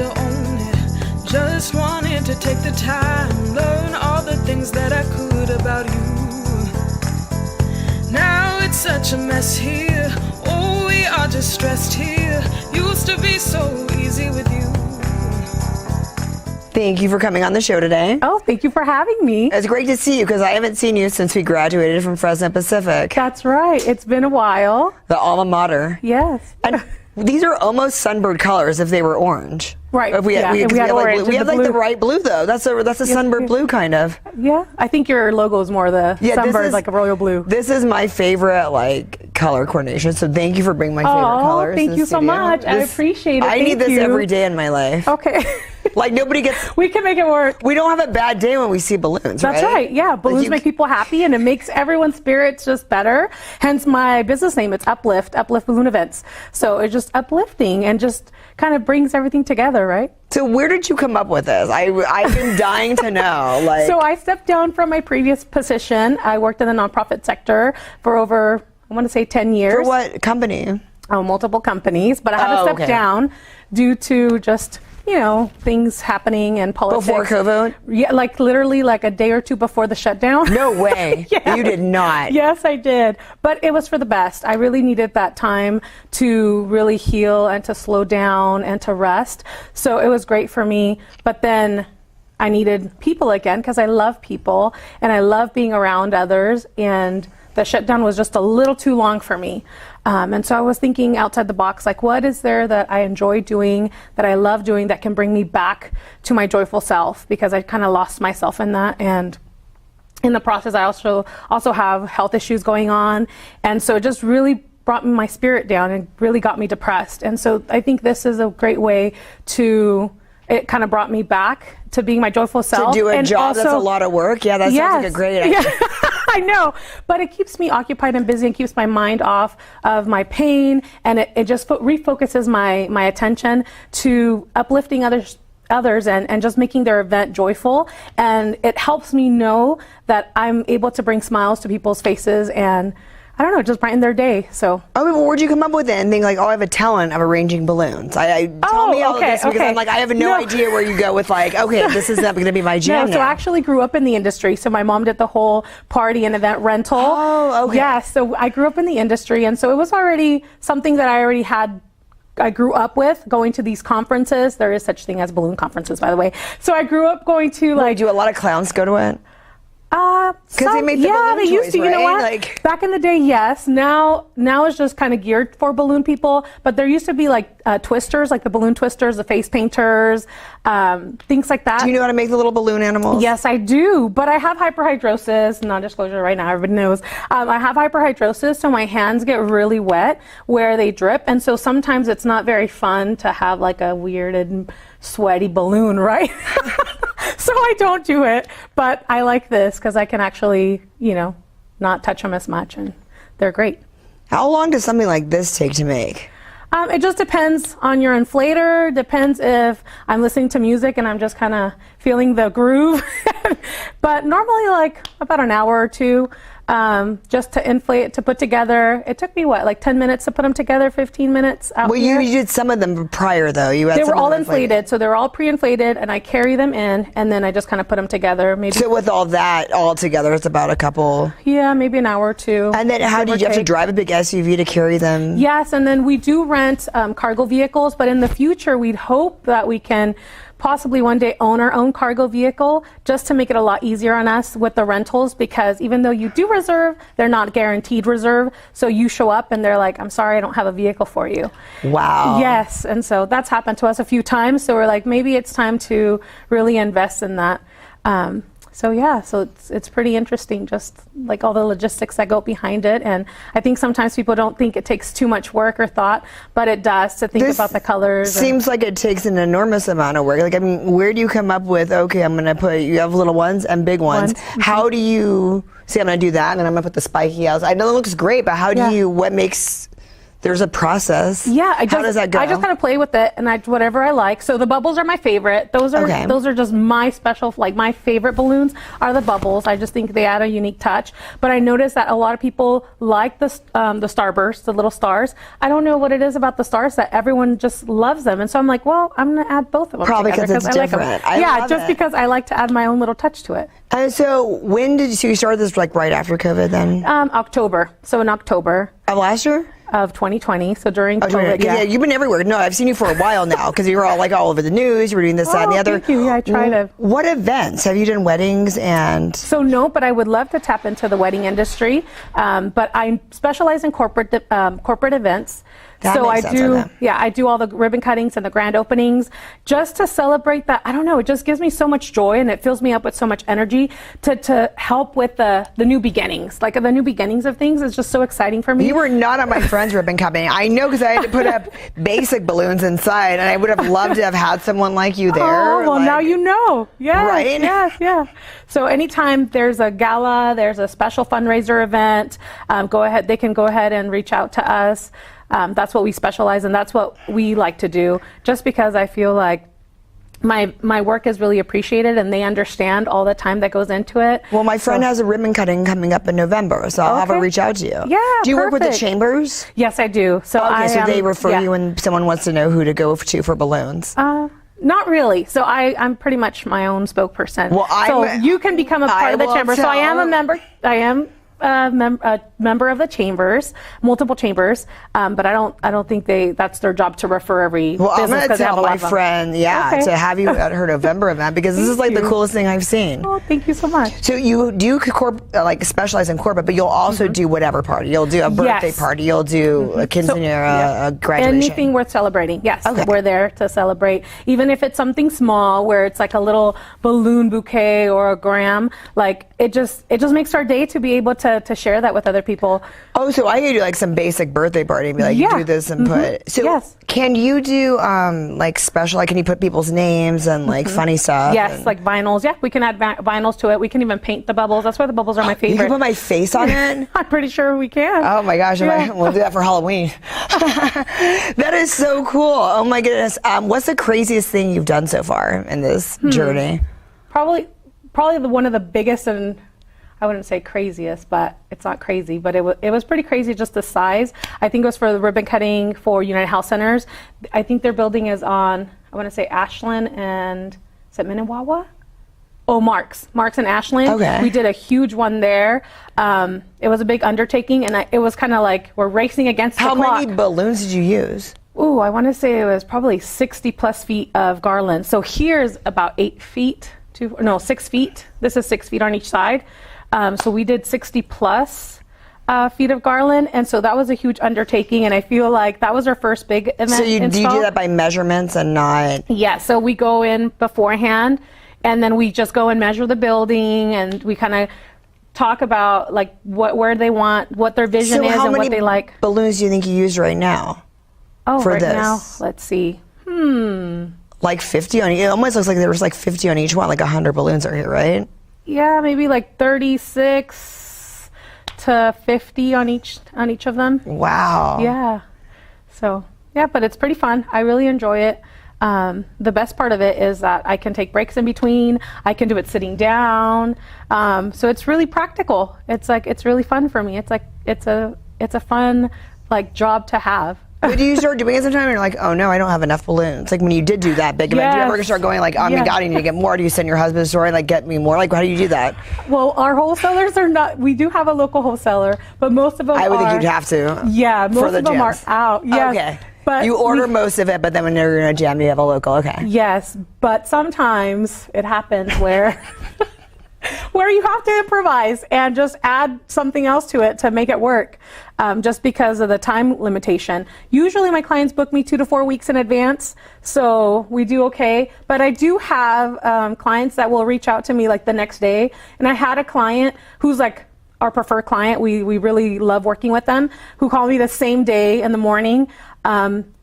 to own it. Just wanted to take the time, learn all the things that I could about you. Now it's such a mess here. Oh, we are just stressed here. Used to be so easy with you. Thank you for coming on the show today. Oh, thank you for having me. It's great to see you because I haven't seen you since we graduated from Fresno Pacific. That's right. It's been a while. The alma mater. Yes. And these are almost sunbird colors if they were orange. Right. If we had orange. We have like the right blue though. That's a sunbird blue kind of. Yeah. I think your logo is more the sunbird, like a royal blue. This is my favorite like color coordination. So thank you for bringing my favorite colors. Thank you so much. I appreciate it. I need this every day in my life. Okay. Like nobody gets. We can make it work. We don't have a bad day when we see balloons. That's right. Yeah, balloons make people happy, and it makes everyone's spirits just better. Hence my business name. It's Uplift Balloon Events. So it's just uplifting and just kind of brings everything together, right? So where did you come up with this? I've been dying to know. Like. So I stepped down from my previous position. I worked in the nonprofit sector for over, I want to say 10 years. For what company? Oh, multiple companies, but I had to step down due to just, things happening and politics. Before COVID? Yeah, like literally like a day or two before the shutdown. No way. Yes. You did not. Yes, I did. But it was for the best. I really needed that time to really heal and to slow down and to rest. So it was great for me. But then I needed people again because I love people and I love being around others. And the shutdown was just a little too long for me. And so I was thinking outside the box, like what is there that I enjoy doing, that I love doing, that can bring me back to my joyful self? Because I kind of lost myself in that. And in the process, I also have health issues going on. And so it just really brought my spirit down and really got me depressed. And so I think this is a great way it kind of brought me back to being my joyful self. To do a job that's a lot of work? Yeah, that sounds like a great idea. Yeah. I know, but it keeps me occupied and busy and keeps my mind off of my pain, and it just refocuses my attention to uplifting others and just making their event joyful. And it helps me know that I'm able to bring smiles to people's faces and I don't know, just brighten their day. So. Well, where'd you come up with it and think like, I have a talent of arranging balloons? Tell me all of this because I'm like, I have no idea where you go with like, okay, this is not going to be my jam. No, so I actually grew up in the industry. So my mom did the whole party and event rental. Oh, okay. Yeah, so I grew up in the industry, and so it was already something that I grew up with, going to these conferences. There is such thing as balloon conferences, by the way. So I grew up going to do a lot of clowns go to it? Because they made the balloon they used to. right? You know what? Back in the day, yes. Now it's just kind of geared for balloon people. But there used to be like twisters, like the balloon twisters, the face painters, things like that. Do you know how to make the little balloon animals? Yes, I do. But I have hyperhidrosis. Non-disclosure right now. Everybody knows. I have hyperhidrosis, so my hands get really wet where they drip, and so sometimes it's not very fun to have like a weird and sweaty balloon, right? So I don't do it, but I like this because I can actually, not touch them as much, and they're great. How long does something like this take to make? It just depends on your inflator, depends if I'm listening to music and I'm just kind of feeling the groove. But normally like about an hour or two. Just to inflate, to put together. It took me like 10 minutes to put them together, 15 minutes out here. You did some of them prior though. They were all inflated, so they're all pre-inflated, and I carry them in, and then I just kind of put them together. So with all that all together, it's about a couple. Yeah, maybe an hour or two. And then how did you have to drive a big SUV to carry them? Yes, and then we do rent cargo vehicles, but in the future, we'd hope that we can possibly one day own our own cargo vehicle, just to make it a lot easier on us with the rentals, because even though you do reserve, they're not guaranteed reserve. So you show up and they're like, I'm sorry, I don't have a vehicle for you. Wow. Yes, and so that's happened to us a few times. So we're like, maybe it's time to really invest in that. So it's pretty interesting, just like all the logistics that go behind it. And I think sometimes people don't think it takes too much work or thought, but it does, to think about the colors. Seems like it takes an enormous amount of work. Like, I mean, where do you come up with, okay, I'm going to put, you have little ones and big ones. Mm-hmm. How do you say, I'm going to do that, and then I'm going to put the spiky outside? I know it looks great, but how do you, what makes there's a process. Yeah, how does that go? I just kind of play with it, and whatever I like. So the bubbles are my favorite. Those are just my special, like my favorite balloons are the bubbles. I just think they add a unique touch. But I noticed that a lot of people like the starbursts, the little stars. I don't know what it is about the stars that everyone just loves them, and so I'm like, well, I'm gonna add both of them. Probably because it's different. Yeah, just because I like to add my own little touch to it. And so when did you start this, like right after COVID then? October. So in October. Of last year? Of 2020, so during COVID. Yeah, you've been everywhere. No, I've seen you for a while now because you were all over the news. You were doing this, that, and the other. Thank you. Yeah, I try to. What events have you done? Weddings and? So no, but I would love to tap into the wedding industry. But I specialize in corporate events. That so makes I sense, do, okay. yeah, I do all the ribbon cuttings and the grand openings just to celebrate that. I don't know, it just gives me so much joy and it fills me up with so much energy to help with the new beginnings. Like the new beginnings of things is just so exciting for me. You were not on my friend's ribbon cutting. I know because I had to put up basic balloons inside, and I would have loved to have had someone like you there. Oh, well, now you know. Yes, right? Yes, yeah. So anytime there's a gala, there's a special fundraiser event, they can go ahead and reach out to us. That's what we specialize in. That's what we like to do, just because I feel like my work is really appreciated and they understand all the time that goes into it. Well, my friend has a ribbon cutting coming up in November, so I'll have her reach out to you. Yeah, do you work with the perfect. chambers? Yes, I do. So so they refer you when someone wants to know who to go to for balloons. Not really. So I'm pretty much my own spokesperson. Well, so you can become a part of the chamber. So I am a member. I am a member of the chambers, multiple chambers, but I don't think that's their job to refer every well, business. I'm going to tell my friend, to have you at her November event because this is like the coolest thing I've seen. Oh, thank you so much. So you do specialize in corporate, but you'll also do whatever party. You'll do a birthday party. You'll do a quinceanera, a graduation. Anything worth celebrating. Yes, okay. We're there to celebrate. Even if it's something small, where it's like a little balloon bouquet or a gram, like it just makes our day to be able to share that with other people. Oh, so I could do like some basic birthday party and be like, you do this and put. So can you do special? Like, can you put people's names and like funny stuff? Yes, like vinyls. Yeah, we can add vinyls to it. We can even paint the bubbles. That's why the bubbles are my favorite. You can put my face on it? I'm pretty sure we can. Oh my gosh, we'll do that for Halloween. That is so cool. Oh my goodness. What's the craziest thing you've done so far in this journey? Probably one of the biggest, and I wouldn't say craziest, but it's not crazy, but it was pretty crazy, just the size. I think it was for the ribbon cutting for United Health Centers. I think their building is on, I want to say Ashland and, is it Minnewawa? Oh, Marks and Ashland. Okay. We did a huge one there. It was a big undertaking, and it was kind of like we're racing against the clock. How many balloons did you use? Ooh, I want to say it was probably 60 plus feet of garland. So here's about 6 feet. This is 6 feet on each side. So we did 60 plus feet of garland, and so that was a huge undertaking, and I feel like that was our first big event. So do you do that by measurements and not? Yeah, so we go in beforehand, and then we just go and measure the building, and we kind of talk about like where they want, what their vision is, and what they like. How many balloons do you think you use right now? Oh, for right this? now, let's see. Like 50 on each. It almost looks like there was like 50 on each one, like 100 balloons are here, right? Yeah, maybe like 36 to 50 on each of them. Wow. Yeah. So, yeah, but it's pretty fun. I really enjoy it. The best part of it is that I can take breaks in between. I can do it sitting down. So it's really practical. It's really fun for me. It's a fun job to have. But do you start doing it sometime and you're like, oh no, I don't have enough balloons? Like when you did do that big event, do you ever start going like, oh my God, I need to get more? Do you send your husband a story like, get me more? Like, how do you do that? Well, our wholesalers are not, we do have a local wholesaler, but most of them I would think you'd have to. Yeah, most of them are out. Yes. Okay. But you order most of it, but then when you're in a jam, you have a local. Okay. Yes, but sometimes it happens where you have to improvise and just add something else to it to make it work, just because of the time limitation. Usually my clients book me 2 to 4 weeks in advance, so we do okay. But I do have clients that will reach out to me like the next day. And I had a client who's like our preferred client. We really love working with them, who called me the same day in the morning.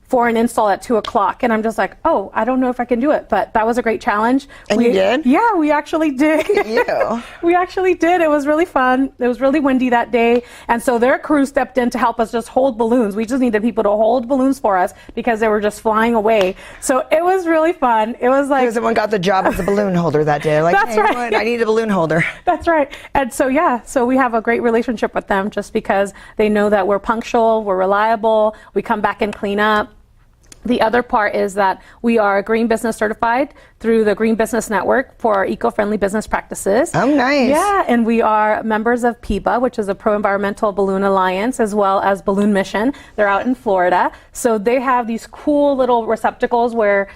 for an install at 2:00, and I'm just like, oh, I don't know if I can do it, but that was a great challenge. And you did? Yeah, we actually did. Look at you. We actually did. It was really fun. It was really windy that day, and so their crew stepped in to help us just hold balloons. We just needed people to hold balloons for us because they were just flying away. So it was really fun. It was like someone got the job as a balloon holder that day. Like, That's hey, right. I need a balloon holder. That's right. And so, yeah, so we have a great relationship with them just because they know that we're punctual, we're reliable, we come back and clean up. The other part is that we are Green Business certified through the Green Business Network for our eco-friendly business practices. Oh, nice. Yeah, and we are members of PEBA, which is a Pro-Environmental Balloon Alliance, as well as Balloon Mission. They're out in Florida. So they have these cool little receptacles where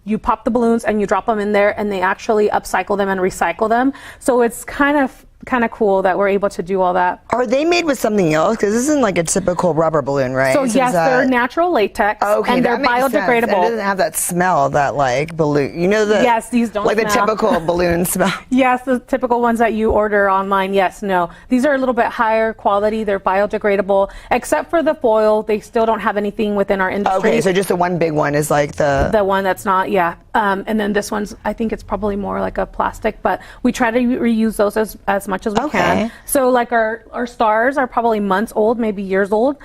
you pop the balloons and you drop them in there, and they actually upcycle them and recycle them. So it's kind of cool that we're able to do all that. Are they made with something else? Because this isn't like a typical rubber balloon, right? So yes, they're natural latex, okay, and they're that makes biodegradable. sense. It doesn't have that smell that like balloon. You know the Yes, these don't like smell. the typical balloon smell. Yes, the typical ones that you order online. Yes, no. These are a little bit higher quality. They're biodegradable. Except for the foil, they still don't have anything within our industry. Okay, so just the one big one is like the one that's not, yeah. And then this one's, I think it's probably more like a plastic, but we try to reuse those as much as we can. So like our stars are probably months old, maybe years old.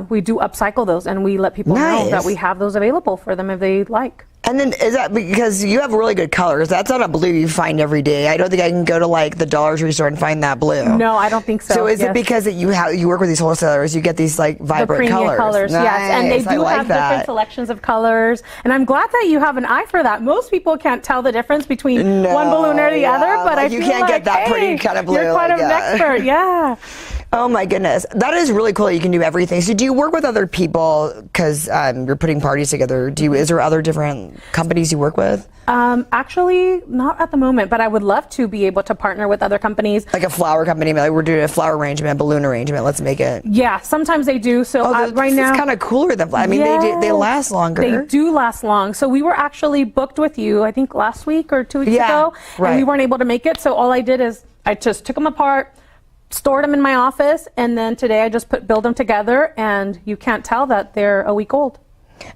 We do upcycle those, and we let people know that we have those available for them if they like. And then is that because you have really good colors? That's not a blue you find every day. I don't think I can go to like the Dollar Tree store and find that blue. No, I don't think so. So is it because that you work with these wholesalers, you get these like vibrant the premium colors? Nice. Yes, and they do like have different selections of colors. And I'm glad that you have an eye for that. Most people can't tell the difference between one balloon or the other, but like I you feel can't like, get that hey, pretty kind of blue. You're quite an expert, yeah. Oh my goodness, that is really cool that you can do everything. So do you work with other people because you're putting parties together? Is there other different companies you work with? Actually, not at the moment, but I would love to be able to partner with other companies. Like a flower company, like we're doing a flower arrangement, balloon arrangement, let's make it. Yeah, sometimes they do. So right now, it's kind of cooler than, I mean, they last longer. They do last long. So we were actually booked with you, I think last week or 2 weeks ago, and we weren't able to make it. So all I did is I just took them apart, stored them in my office, and then today I just build them together, and you can't tell that they're a week old.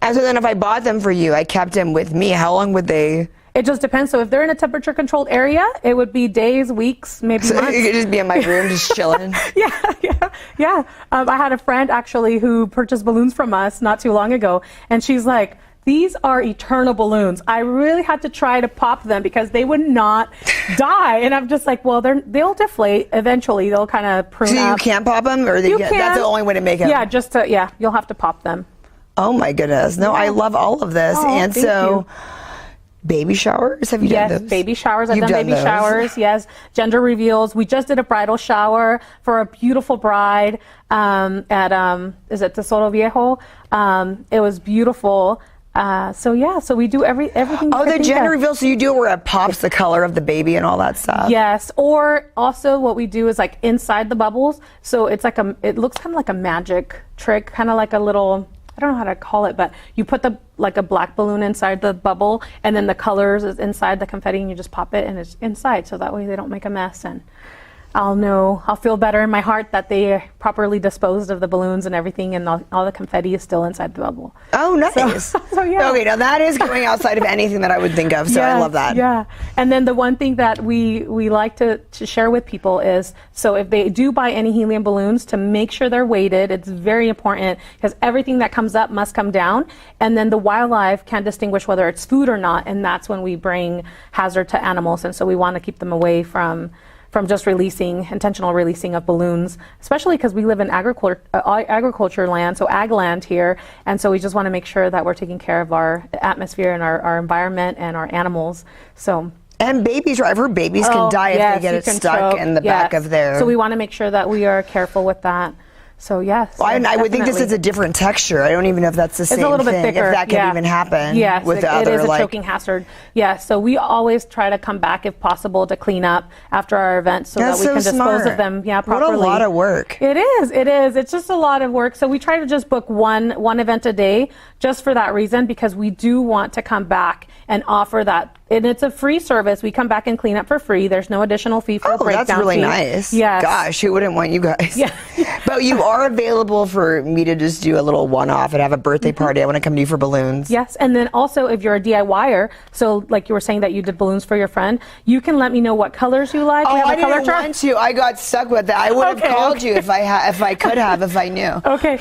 And so then if I bought them for you, I kept them with me, how long would they? It just depends. So if they're in a temperature controlled area, it would be days, weeks, maybe months. You could just be in my room just chilling. Yeah. I had a friend actually who purchased balloons from us not too long ago, and she's like, these are eternal balloons. I really had to try to pop them because they would not die. And I'm just like, well, they'll deflate eventually. They'll kind of prune up. So you can't pop them, or that's the only way to make them? Yeah, you'll have to pop them. Oh my goodness. No, I love all of this. And so baby showers, have you done those? Yes, baby showers. I've done baby showers. Yes, gender reveals. We just did a bridal shower for a beautiful bride at is it Tesoro Viejo? It was beautiful. So we do everything. Oh, the gender reveal. So you do it where it pops the color of the baby and all that stuff. Yes, or also what we do is like inside the bubbles. So it's like it looks kind of like a magic trick, kind of like a little, I don't know how to call it, but you put like a black balloon inside the bubble, and then the colors is inside the confetti, and you just pop it, and it's inside. So that way they don't make a mess, and I'll feel better in my heart that they properly disposed of the balloons and everything, and all the confetti is still inside the bubble. Oh, nice. So yeah. Okay, now that is going outside of anything that I would think of, so I love that. Yeah, and then the one thing that we like to share with people is, so if they do buy any helium balloons, to make sure they're weighted. It's very important because everything that comes up must come down, and then the wildlife can distinguish whether it's food or not, and that's when we bring hazard to animals, and so we want to keep them away from just intentional releasing of balloons, especially because we live in agriculture land, so ag land here, and so we just want to make sure that we're taking care of our atmosphere and our environment and our animals. And babies, I've heard babies can die if they get it stuck in the back of their... So we want to make sure that we are careful with that. So yes. Well, I would think this is a different texture. I don't even know if that's the same thing. It's a little bit thicker. If that can even happen. Yes, with the other, it is a choking hazard. Yeah, so we always try to come back if possible to clean up after our events so that we can dispose of them properly. What a lot of work. It is. It's just a lot of work. So we try to just book one event a day just for that reason, because we do want to come back and offer that And it's a free service. We come back and clean up for free. There's no additional fee for a breakdown that's really fee. nice. Yes. Gosh, who wouldn't want you guys? Yeah. But you are available for me to just do a little one-off and have a birthday party. I want to come to you for balloons. Yes, and then also if you're a DIYer, so like you were saying that you did balloons for your friend, you can let me know what colors you like. I didn't want to. I got stuck with that. I would have called you if I could have, if I knew. Okay,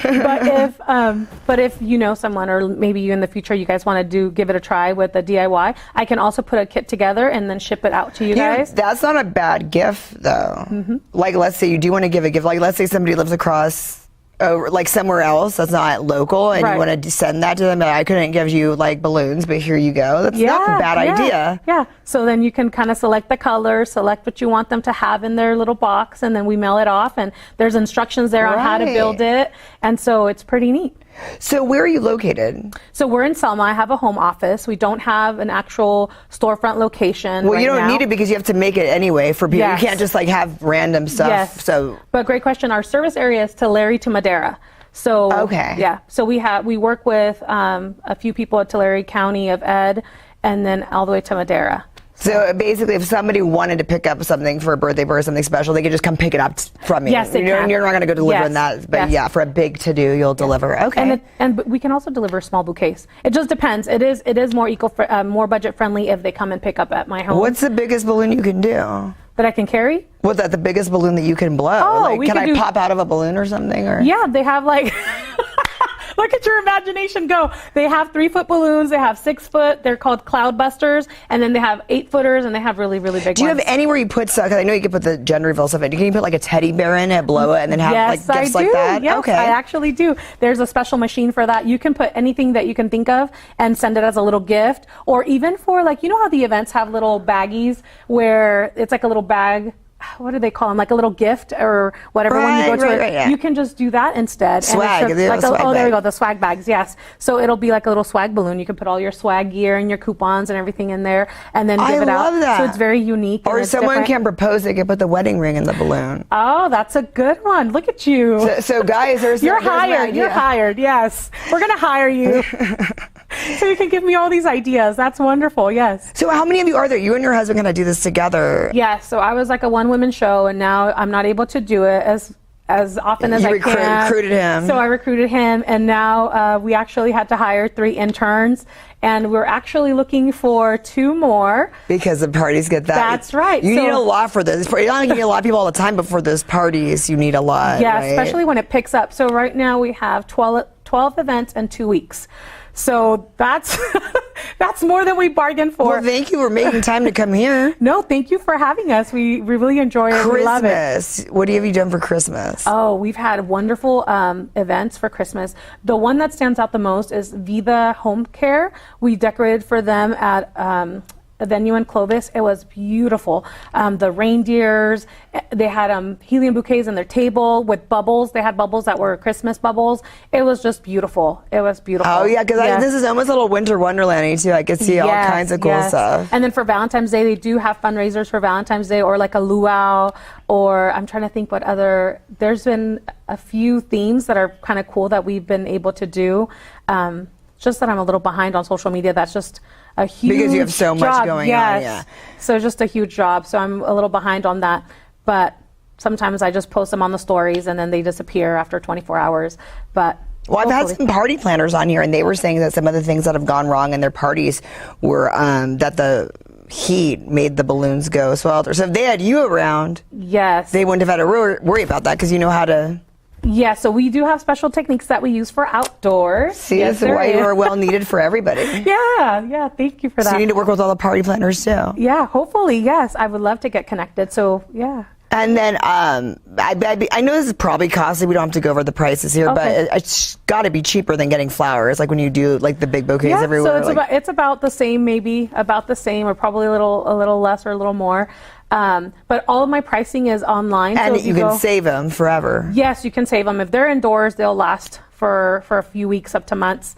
but if you know someone, or maybe you in the future, you guys want to give it a try with the DIY, I can also put a kit together and then ship it out to you guys. That's not a bad gift, though. Like, let's say you do want to give a gift. Like, let's say somebody lives across, like somewhere else that's not local, and you want to send that to them. And I couldn't give you like balloons, but here you go. That's not a bad idea. Yeah. So then you can kind of select the colors, select what you want them to have in their little box, and then we mail it off. And there's instructions there on how to build it, and so it's pretty neat. So where are you located? So we're in Selma. I have a home office. We don't have an actual storefront location. Well, you don't need it because you have to make it anyway for people. Yes. You can't just like have random stuff. Yes. So, but great question. Our service area is Tulare to Madera. So yeah. So we work with a few people at Tulare County of Ed, and then all the way to Madera. So basically, if somebody wanted to pick up something for a birthday or something special, they could just come pick it up from you. Yes, they can. You're not going to go deliver in that, but yeah, for a big to-do, you'll deliver. Okay. And we can also deliver small bouquets. It just depends. It is more budget friendly if they come and pick up at my home. What's the biggest balloon you can do? That I can carry? What's that? The biggest balloon that you can blow? Oh, like, can I pop out of a balloon or something? Or yeah, they have like. Look at your imagination go. They have 3-foot balloons. They have 6-foot. They're called cloud busters. And then they have 8-footers, and they have really, really big ones. Do you have anywhere you put stuff? Because I know you can put the gender reveal stuff in. Can you put like a teddy bear in it, blow it, and then have like gifts like that? Yes, okay. I actually do. There's a special machine for that. You can put anything that you can think of and send it as a little gift. Or even for like, you know how the events have little baggies where it's like a little bag. What do they call them? Like a little gift or whatever. When you go to it, you can just do that instead. Swag. And it's like there we go. The swag bags. Yes. So it'll be like a little swag balloon. You can put all your swag gear and your coupons and everything in there, and then give it out. I love that. So it's very unique. Or someone can propose, they can put the wedding ring in the balloon. Oh, that's a good one. Look at you. So guys, you're hired. You're hired. Yes, we're gonna hire you. So you can give me all these ideas. That's wonderful. Yes. So how many of you are there? You and your husband gonna do this together? Yes. So I was like a one-woman show, and now I'm not able to do it as often as I can. You recruited him. So I recruited him, and now we actually had to hire 3 interns, and we're actually looking for 2 more. Because the parties get that. That's right. You need a lot for this. You don't need a lot of people all the time, but for those parties, you need a lot. Yeah, right? Especially when it picks up. So right now we have 12 events in 2 weeks. So that's that's more than we bargained for. Well, thank you for making time to come here. No, thank you for having us. We really enjoy it. We love it. Christmas. What have you done for Christmas? Oh, we've had wonderful events for Christmas. The one that stands out the most is Viva Home Care. We decorated for them at a venue in Clovis. It was beautiful. The reindeers, they had helium bouquets on their table with bubbles. They had bubbles that were Christmas bubbles. It was just beautiful. It was beautiful. Oh yeah, because this is almost a little winter wonderland-y too. I could see all kinds of cool stuff. And then for Valentine's Day, they do have fundraisers for Valentine's Day, or like a luau, or I'm trying to think what other, there's been a few themes that are kind of cool that we've been able to do. Just that I'm a little behind on social media. That's just a huge job. Because you have so much going on, yeah. So just a huge job. So I'm a little behind on that. But sometimes I just post them on the stories and then they disappear after 24 hours. But well, I've had some party planners on here, and they were saying that some of the things that have gone wrong in their parties were that the heat made the balloons go swelter. So if they had you around, yes, they wouldn't have had to worry about that because you know how to. Yeah, so we do have special techniques that we use for outdoors. See, that's why you are well needed for everybody. Yeah, thank you for that. So you need to work with all the party planners too. Yeah, hopefully, yes. I would love to get connected, so yeah. And then I know this is probably costly. We don't have to go over the prices here, but it's got to be cheaper than getting flowers, like when you do like the big bouquets everywhere. So it's about the same, maybe about the same, or probably a little less or a little more. But all of my pricing is online. And so you can save them forever. Yes, you can save them. If they're indoors, they'll last for a few weeks up to months.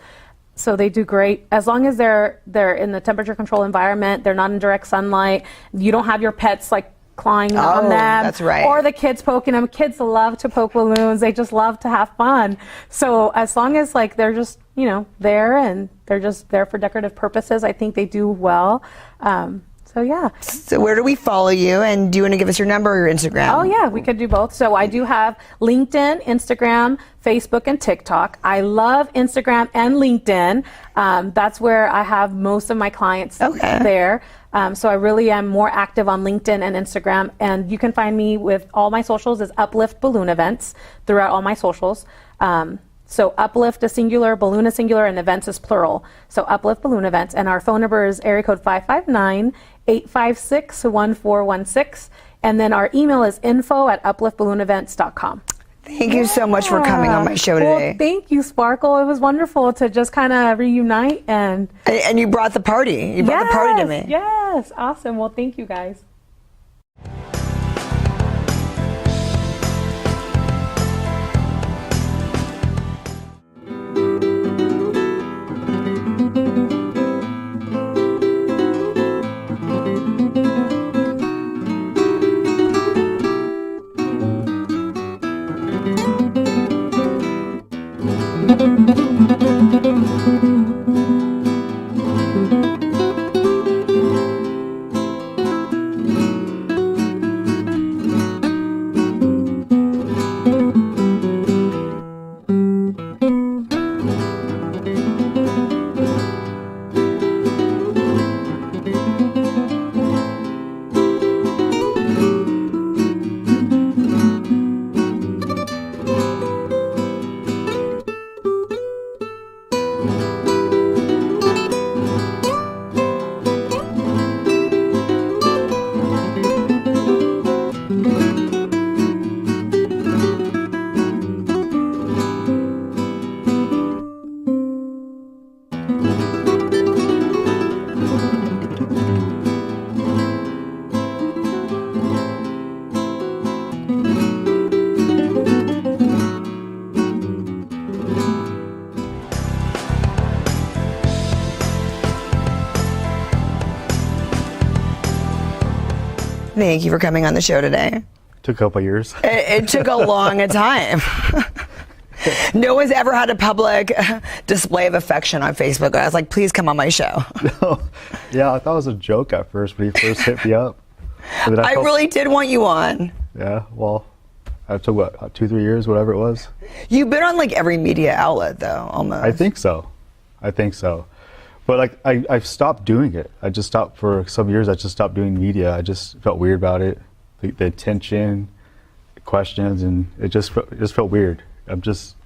So they do great. As long as they're in the temperature control environment, they're not in direct sunlight, you don't have your pets like clawing on them. That's right. Or the kids poking them. Kids love to poke balloons. They just love to have fun. So as long as like they're just, you know, there and they're just there for decorative purposes, I think they do well. So yeah. So where do we follow you? And do you want to give us your number or your Instagram? Oh yeah, we could do both. So I do have LinkedIn, Instagram, Facebook, and TikTok. I love Instagram and LinkedIn. That's where I have most of my clients there. So I really am more active on LinkedIn and Instagram. And you can find me with all my socials as Uplift Balloon Events throughout all my socials. So Uplift is singular, Balloon is singular, and events is plural. So Uplift Balloon Events. And our phone number is area code 559-856-1416. And then our email is info@upliftballoonevents.com. Thank you so much for coming on my show today. Well, thank you, Sparkle. It was wonderful to just kind of reunite. And you brought the party. You brought the party to me. Yes, awesome. Well, thank you, guys. Thank you for coming on the show today. Took a couple of years. It took a long time. No one's ever had a public display of affection on Facebook. I was like, please come on my show. No. Yeah, I thought it was a joke at first when he first hit me up. I really did want you on. Yeah, well, it took what, 2-3 years, whatever it was. You've been on like every media outlet though, almost. I think so. But like I've stopped doing it. I just stopped for some years. I just stopped doing media. I just felt weird about it. The attention, the questions, and it just felt weird. I'm just,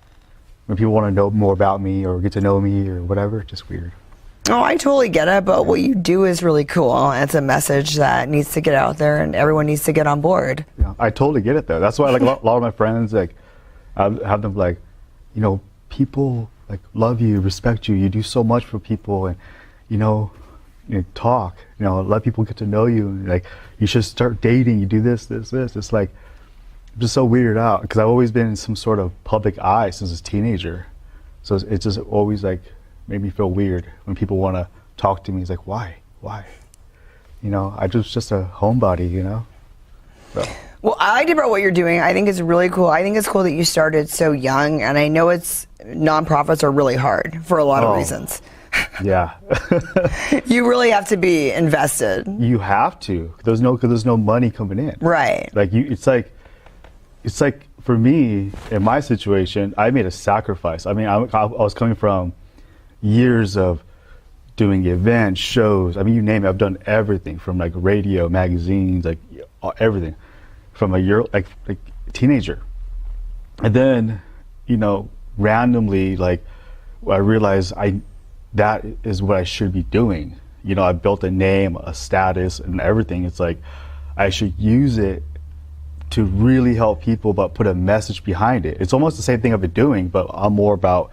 when people want to know more about me or get to know me or whatever, just weird. Oh, I totally get it, but what you do is really cool. It's a message that needs to get out there, and everyone needs to get on board. Yeah, I totally get it though. That's why like a lot of my friends, like, I have them like, you know, people like love you, respect you. You do so much for people, and you talk. Let people get to know you. And, like, you should start dating. You do this. It's like, I'm just so weirded out because I've always been in some sort of public eye since a teenager. So it's just always like made me feel weird when people want to talk to me. It's like, why? I just a homebody. So. Well, I like about what you're doing. I think it's really cool. I think it's cool that you started so young, and I know nonprofits are really hard for a lot of reasons. Yeah. You really have to be invested. You have to. There's no money coming in. Right. Like it's like for me in my situation, I made a sacrifice. I mean, I was coming from years of doing events, shows. I mean, you name it. I've done everything from like radio, magazines, like everything. From a year, like teenager, and then, randomly, like, I realized that is what I should be doing. I built a name, a status, and everything. It's like I should use it to really help people, but put a message behind it. It's almost the same thing I've been doing, but I'm more about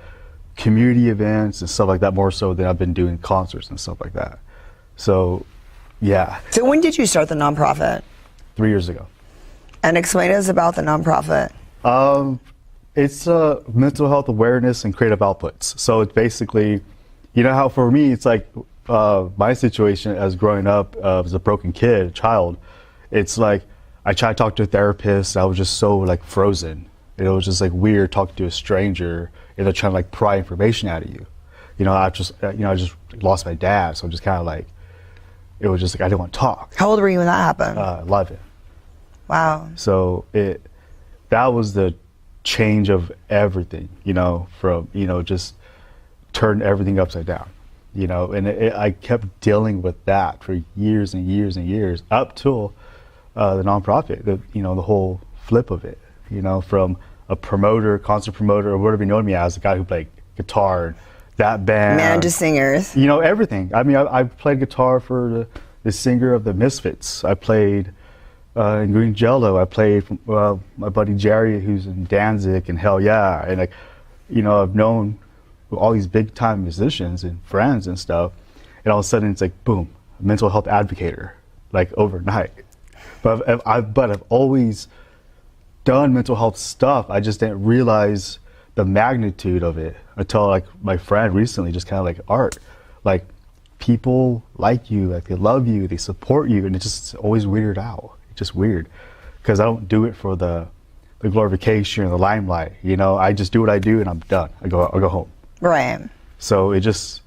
community events and stuff like that, more so than I've been doing concerts and stuff like that. So, yeah. So when did you start the nonprofit? 3 years ago. And explain to us about the nonprofit. It's mental health awareness and creative outputs. So it's basically, how for me, it's like my situation as growing up as a broken child, it's like I tried to talk to a therapist. I was just so like frozen. It was just like weird talking to a stranger and they're trying to like pry information out of you. I just lost my dad, so just kind of like, it was just like I didn't want to talk. How old were you when that happened? 11. Wow. So that was the change of everything, from, just turned everything upside down, and I kept dealing with that for years and years and years up till the nonprofit, the whole flip of it, from a promoter, concert promoter, or whatever you know me as, a guy who played guitar, that band. Managed singers. Everything. I mean, I played guitar for the singer of the Misfits. I played in Green Jello. I played for my buddy Jerry, who's in Danzig and Hell Yeah. And I've known all these big time musicians and friends and stuff. And all of a sudden it's like, boom, mental health advocator, like overnight. But I've always done mental health stuff. I just didn't realize the magnitude of it until like my friend recently, just kind of like, Art, like people like you, like they love you, they support you, and it's just always weirded out. It's just weird because I don't do it for the glorification or the limelight. I just do what I do and I'm done. I go home. Right. So it just,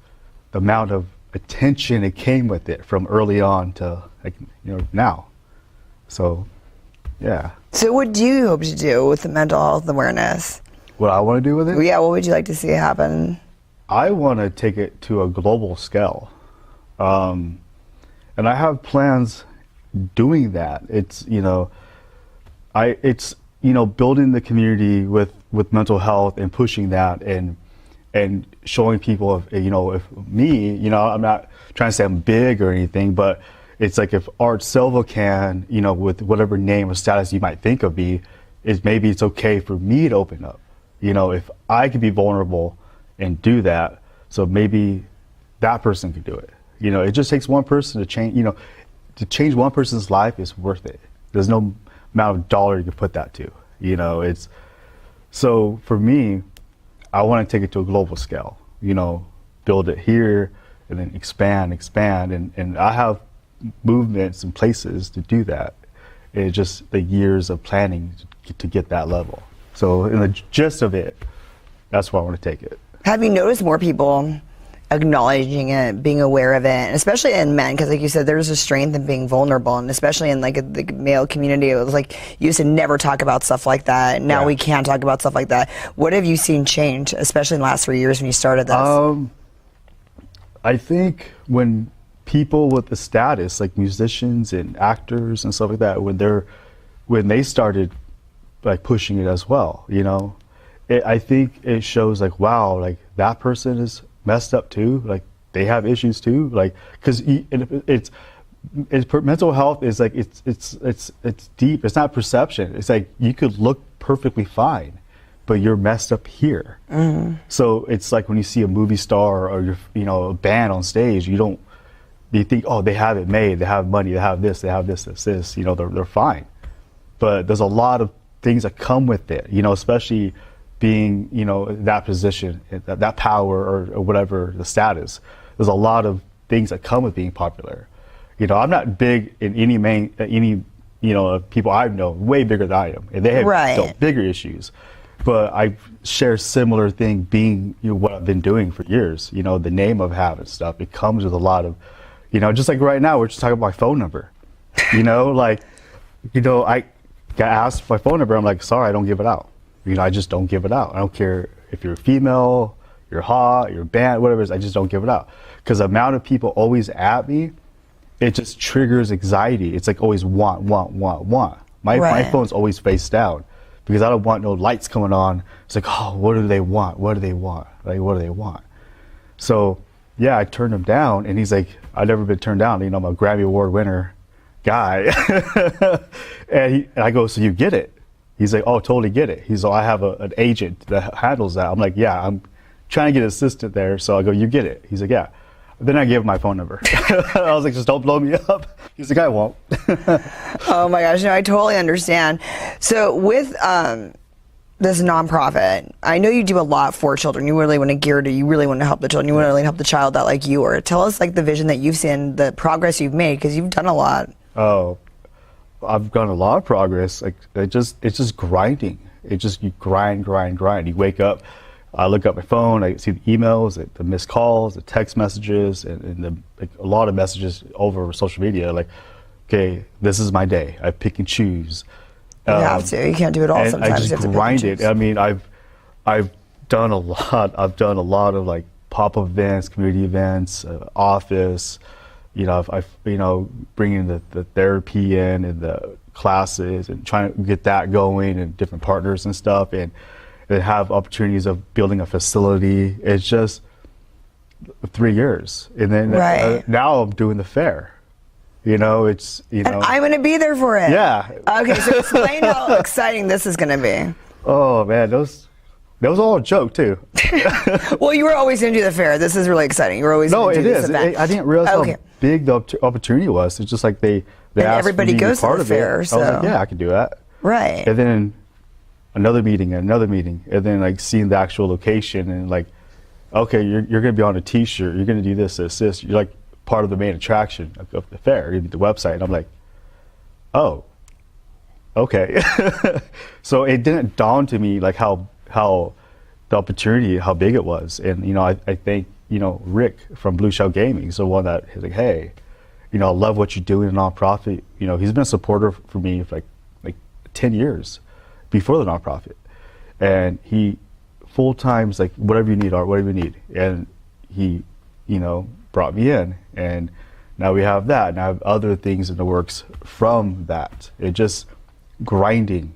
the amount of attention it came with it from early on to like now. So yeah. So what do you hope to do with the mental health awareness? What I want to do with it? Yeah, what would you like to see happen? I want to take it to a global scale. And I have plans doing that. It's, building the community with mental health and pushing that and showing people if me, I'm not trying to say I'm big or anything, but it's like if Art Silva can, with whatever name or status you might think of me, maybe it's okay for me to open up. If I could be vulnerable and do that, so maybe that person could do it. It just takes one person to change, to change one person's life is worth it. There's no amount of dollar you can put that to, it's, so for me, I want to take it to a global scale, build it here and then expand. And I have movements and places to do that. It's just the years of planning to get that level. So in the gist of it, that's where I want to take it. Have you noticed more people acknowledging it, being aware of it, and especially in men? Because like you said, there's a strength in being vulnerable, and especially in like the male community, it was like you used to never talk about stuff like that. Now we can talk about stuff like that. What have you seen change, especially in the last 3 years when you started this? I think when people with the status, like musicians and actors and stuff like that, when they started like pushing it as well, I think it shows like, wow, like that person is messed up too, like they have issues too, like because it's mental health is like it's deep. It's not perception. It's like you could look perfectly fine, but you're messed up here. So it's like when you see a movie star or a band on stage, you think, oh, they have it made, they have money, they have this, they're fine. But there's a lot of things that come with it, especially being, that position, that power or whatever the status. There's a lot of things that come with being popular. I'm not big in any people I know way bigger than I am, and they have dealt bigger issues. But I share similar thing being what I've been doing for years. The name I've had and stuff. It comes with a lot of, just like right now we're just talking about my phone number. I got asked my phone number. I'm like, sorry, I don't give it out. I just don't give it out. I don't care if you're a female, you're hot, you're bad, whatever it is. I just don't give it out because the amount of people always at me, it just triggers anxiety. It's like always want. My phone's always face down because I don't want no lights coming on. It's like, oh, what do they want? What do they want? Like, what do they want? So yeah, I turned him down, and he's like, I've never been turned down. I'm a Grammy Award winner guy. and I go, so you get it? He's like, oh, totally get it. He's like, I have an agent that handles that. I'm like, yeah, I'm trying to get an assistant there. So I go, you get it? He's like, yeah. Then I gave him my phone number. I was like, just don't blow me up. He's like, I won't. Oh my gosh, no, I totally understand. So with this nonprofit, I know you do a lot for children. You really want to help the children. You want to really help the child that like you are. Tell us like the vision that you've seen, the progress you've made, because you've done a lot. Oh, I've done a lot of progress. Like it's just grinding. You grind. You wake up, I look at my phone, I see the emails, the missed calls, the text messages, and a lot of messages over social media. Like, okay, this is my day. I pick and choose. You have to. You can't do it all. And Sometimes I just you have to grind pick and it. I mean, I've done a lot. I've done a lot of like pop-up events, community events, office. I've bringing the therapy in and the classes and trying to get that going and different partners and stuff, and have opportunities of building a facility. It's just 3 years, and then now I'm doing the fair. And I'm going to be there for it. Yeah. Okay, so explain how exciting this is going to be. Oh man, that was all a joke too. Well, you were always going to do the fair. This is really exciting. You were always going to do this event. I didn't realize how big the opportunity was. It's just like they and asked everybody me to be goes to part the of fair. it. So. I was like, yeah, I can do that. Right. And then another meeting, and then like seeing the actual location and like, okay, you're going to be on a T-shirt. You're going to do this. You're like part of the main attraction of the fair. You need the website, and I'm like, oh, okay. So it didn't dawn to me like how the opportunity, how big it was. And I think Rick from Blue Shell Gaming is the one that is like, hey, I love what you're doing in a nonprofit. He's been a supporter for me for like 10 years before the nonprofit, and he full time's like, whatever you need, Art, whatever you need. And he brought me in, and now we have that, and I have other things in the works from that. It just grinding.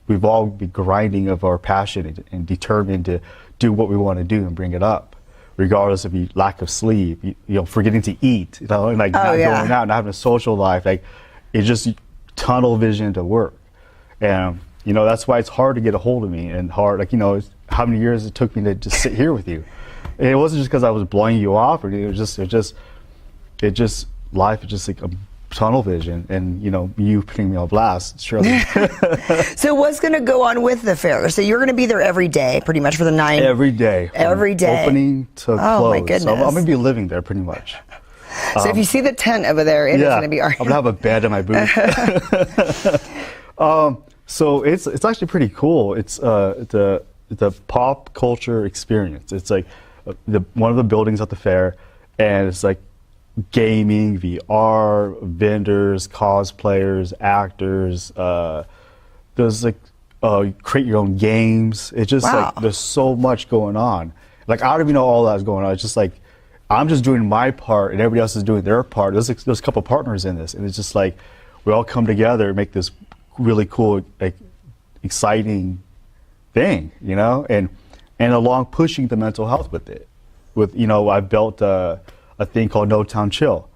We've all been grinding of our passion and determined to do what we want to do and bring it up, regardless of the lack of sleep, forgetting to eat, and like not going out, not having a social life. Like it's just tunnel vision to work. And that's why it's hard to get a hold of me, and hard, like how many years it took me to just sit here with you. And it wasn't just because I was blowing you off, or it just life is just like a tunnel vision, and you putting me on blast, surely. So what's going to go on with the fair? So you're going to be there every day, pretty much for the 9. Every day. Every day. Opening to close. Oh my goodness. So I'm going to be living there pretty much. So if you see the tent over there, it is going to be our. I'm going to have a bed in my booth. So it's actually pretty cool. It's a pop culture experience. It's like one of the buildings at the fair, and it's like gaming, VR, vendors, cosplayers, actors. There's like create your own games. It's just like there's so much going on. Like I don't even know all that's going on. It's just like I'm just doing my part, and everybody else is doing their part. There's a couple partners in this, and it's just like we all come together and make this really cool, like exciting thing, and along pushing the mental health with it. I built a thing called No Town Chill.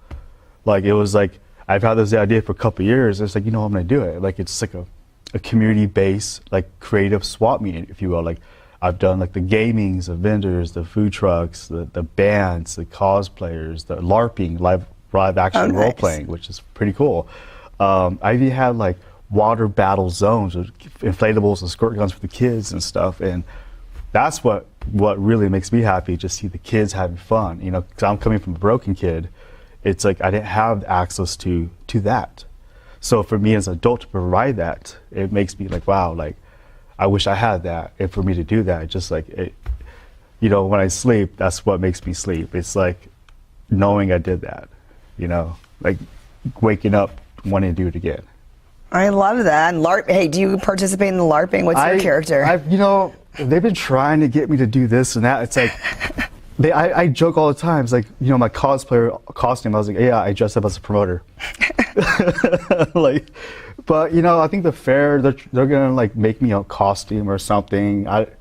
Like it was like I've had this idea for a couple of years. It's like I'm gonna do it. Like it's like a community-based like creative swap meet, if you will. Like I've done like the gamings, the vendors, the food trucks, the bands, the cosplayers, the LARPing, live action role playing, which is pretty cool. I even had like water battle zones with inflatables and squirt guns for the kids and stuff, and that's what really makes me happy, just see the kids having fun, because I'm coming from a broken kid. It's like I didn't have access to that, so for me as an adult to provide that, it makes me like, wow, like I wish I had that. And for me to do that, just like it, when I sleep, that's what makes me sleep. It's like knowing I did that, like waking up wanting to do it again. I love that. And LARP, hey, do you participate in the LARPing? What's your character? They've been trying to get me to do this and that. It's like, I joke all the time. It's like, my cosplayer costume, I was like, yeah, I dress up as a promoter. But I think the fair, they're gonna like make me a costume or something. I don't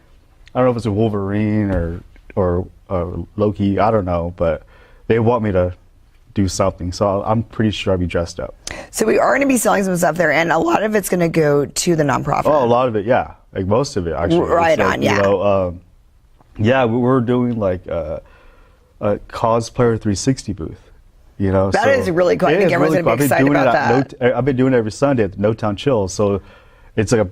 know if it's a Wolverine or Loki, I don't know, but they want me to do something, so I'm pretty sure I'll be dressed up. So we are going to be selling some stuff there, and a lot of it's going to go to the nonprofit. Oh, a lot of it, yeah. Like most of it, actually. Right on, yeah. Yeah, we're doing like a cosplayer 360 booth. That is really cool. I think everyone's going to be excited about that. I've been doing it every Sunday at the No Town Chill, so it's like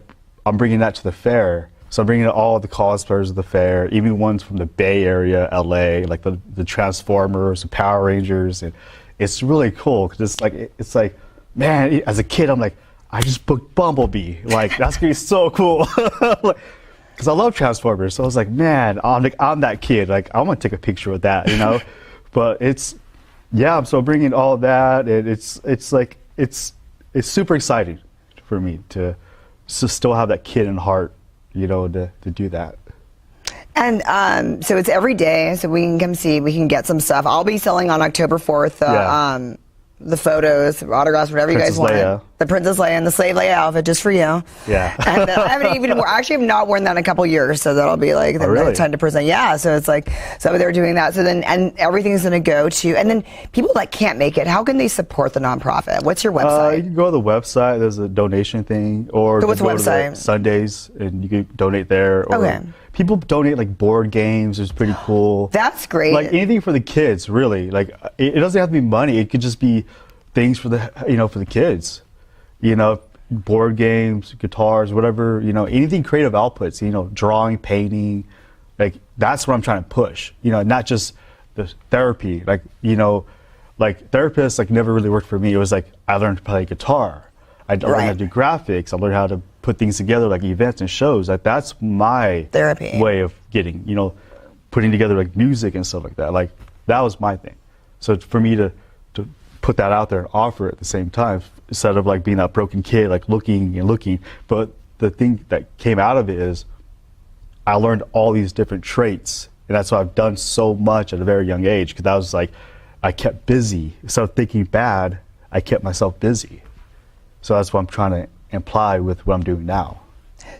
I'm bringing that to the fair. So I'm bringing all the cosplayers of the fair, even ones from the Bay Area, LA, like the Transformers, the Power Rangers, and it's really cool because it's like man, as a kid, I'm like, I just booked Bumblebee. Like, that's gonna be so cool. Because I love Transformers. So I was like, man, I'm that kid. Like, I'm gonna take a picture with that, you know? But so bringing all of that, and it's super exciting for me to still have that kid in heart, you know, to do that. And so it's every day, so we can come see, we can get some stuff. I'll be selling on October 4th, the photos, autographs, whatever you guys want. Leia. The Princess Leia and the Slave Leia outfit just for you. Yeah. And I have not worn that in a couple years, so that'll be like the really? time to present. Yeah, so it's like, so they're doing that. So then, and everything's going to go to, and then people that can't make it, how can they support the nonprofit? What's your website? You can go to the website, there's a donation thing, or So what's the go to website? Sundays, and you can donate there. Or Okay. People donate like board games, it's pretty cool. That's great. Like anything for the kids, really. Like it doesn't have to be money, it could just be things for the, you know, for the kids. You know, board games, guitars, whatever, you know, anything creative outputs, you know, drawing, painting, like that's what I'm trying to push, you know, not just the therapy, like, you know, like therapists like never really worked for me. It was like, I learned to play guitar. I learned how to do graphics. I learned how to put things together like events and shows. Like that's my therapy way of getting, you know, putting together like music and stuff like that. Like that was my thing. So for me to put that out there and offer it at the same time, instead of like being that broken kid, like looking and looking. But the thing that came out of it is I learned all these different traits, and that's why I've done so much at a very young age, because I was like, I kept busy. Instead of thinking bad, I kept myself busy. So that's what I'm trying to imply with what I'm doing now.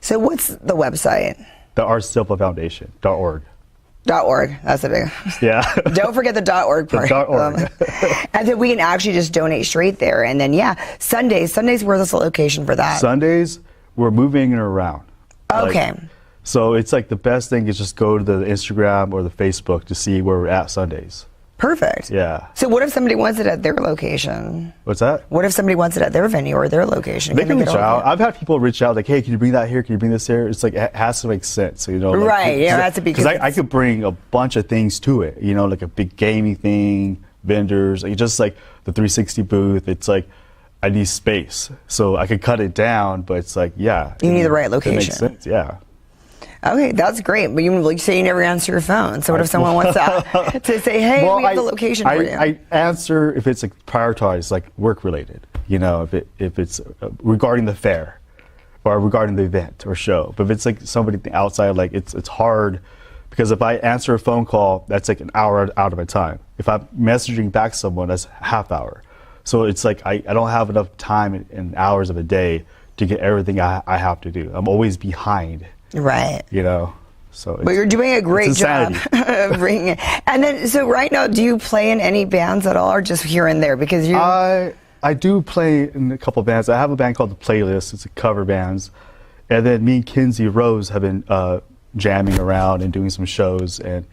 So what's the website? The Silva Foundation.org. .org. That's a big. Yeah. Don't forget the .org part. The .org. And then we can actually just donate straight there. And then Sundays. Where's the location for that? Sundays, we're moving it around. Okay. Like, so it's like the best thing is just go to the Instagram or the Facebook to see where we're at Sundays. Perfect. Yeah. So what if somebody wants it at their location? What's that? What if somebody wants it at their venue or their location? They can reach out. I've had people reach out like, hey, can you bring that here? Can you bring this here? It's like, it has to make sense, you know? Like, right, yeah, that's a big. Because I could bring a bunch of things to it, you know, like a big gaming thing, vendors, like just like the 360 booth. It's like, I need space. So I could cut it down, but it's like, yeah. You need the right location. It makes sense, yeah. Okay, that's great. But you say you never answer your phone. So what if someone wants to say, hey, we have the location for you? I answer if it's like prioritized, like work related. You know, if it's regarding the fair or regarding the event or show. But if it's like somebody outside, like it's hard because if I answer a phone call, that's like an hour out of my time. If I'm messaging back someone, that's half hour. So it's like I don't have enough time in hours of a day to get everything I have to do. I'm always behind. Right. You know, so. But you're doing a great job of bringing it. And then, so right now, do you play in any bands at all, or just here and there? Because you. I do play in a couple bands. I have a band called The Playlist. It's a cover bands, and then me and Kinsey Rose have been jamming around and doing some shows, and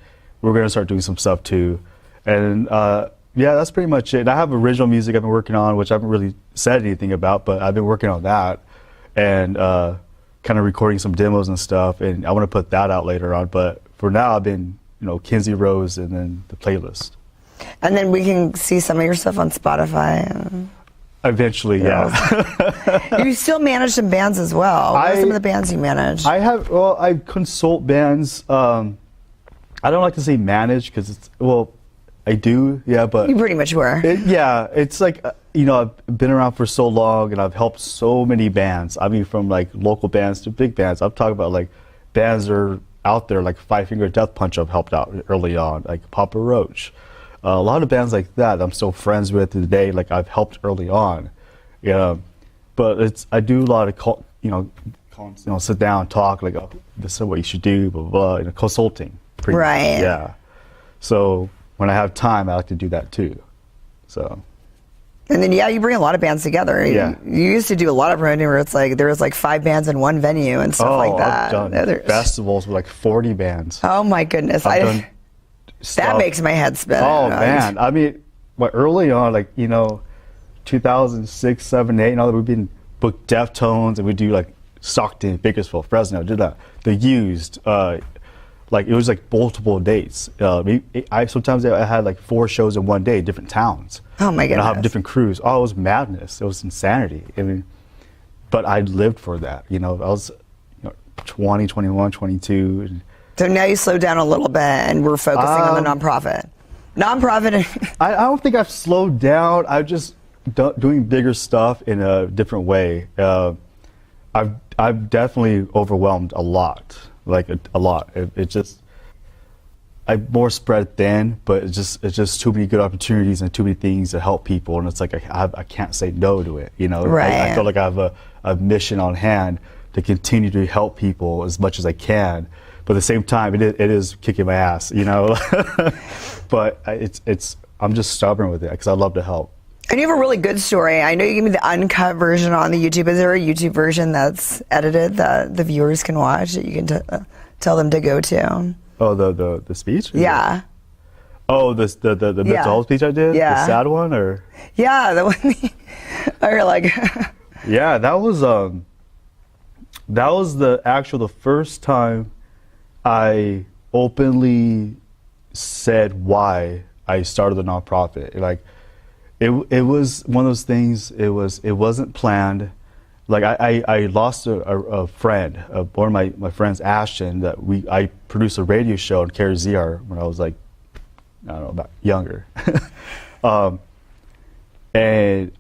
we're gonna start doing some stuff too. And yeah, that's pretty much it. And I have original music I've been working on, which I haven't really said anything about, but I've been working on that, and. Kind of recording some demos and stuff, and I want to put that out later on. But for now, I've been, you know, Kinsey Rose and then The Playlist. And then we can see some of your stuff on Spotify. Eventually, yeah. You still manage some bands as well. What are some of the bands you manage? I consult bands. I don't like to say manage because it's, I do, yeah, but. You pretty much were. It's like, you know, I've been around for so long and I've helped so many bands. I mean, from like local bands to big bands. I'm talking about like bands that are out there, like Five Finger Death Punch I've helped out early on, like Papa Roach. A lot of bands like that I'm still friends with today, like I've helped early on. Yeah, but I do a lot of, sit down and talk, like, oh, this is what you should do, blah, blah, blah, consulting. Right. Yeah. So when I have time, I like to do that too. So. And then, you bring a lot of bands together. Yeah. You used to do a lot of promoting where it's like there was like 5 bands in one venue and stuff like that. I've done festivals with like 40 bands. Oh my goodness. That makes my head spin. Oh man. I mean, early on, like, you know, 2006, 7, 8, and all that, we've been booked Deftones, and we do like Stockton, Bakersfield, Fresno, did that. The Used, like it was like multiple dates. Sometimes I had like 4 shows in one day, different towns. Oh my goodness. And I have different crews. Oh, it was madness. It was insanity. I mean, but I lived for that. I was 20, 21, 22. And so now you slowed down a little bit and we're focusing on the nonprofit. I don't think I've slowed down. I'm just doing bigger stuff in a different way. I've definitely overwhelmed a lot, like a lot. It just, I'm more spread thin, but it's just too many good opportunities and too many things to help people, and it's like I can't say no to it. Right. I feel like I have a mission on hand to continue to help people as much as I can, but at the same time, it is kicking my ass, But I'm just stubborn with it because I love to help. And you have a really good story. I know you gave me the uncut version on the YouTube. Is there a YouTube version that's edited that the viewers can watch that you can tell them to go to? Oh, the speech? Yeah. Oh, the mental health speech I did? Yeah. The sad one, or? Yeah, the one or like. Yeah, that was the first time I openly said why I started the nonprofit. Like, it was one of those things. It wasn't planned. Like I lost a friend, one of my friends, Ashton, that I produced a radio show on KRZR when I was like, I don't know, about younger. And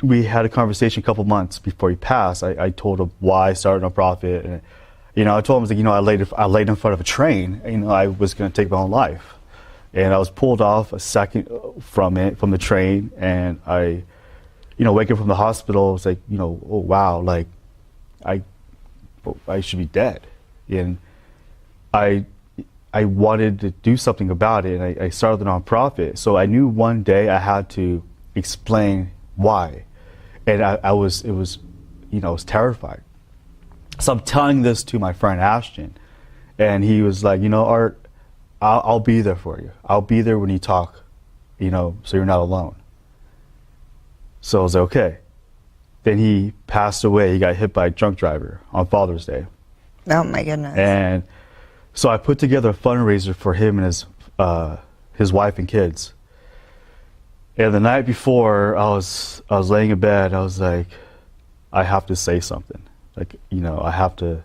we had a conversation a couple months before he passed. I told him why I started a nonprofit, and I told him, like, I laid in front of a train. I was going to take my own life, and I was pulled off a second from the train, and I. Waking from the hospital, it's like, oh wow, like I should be dead. And I wanted to do something about it, and I started the nonprofit. So I knew one day I had to explain why. And I was terrified. So I'm telling this to my friend Ashton, and he was like, Art, I'll be there for you. I'll be there when you talk, so you're not alone. So I was like, okay. Then he passed away. He got hit by a drunk driver on Father's Day. Oh my goodness. And so I put together a fundraiser for him and his wife and kids. And the night before, I was laying in bed. I was like, I have to say something. Like, I have to.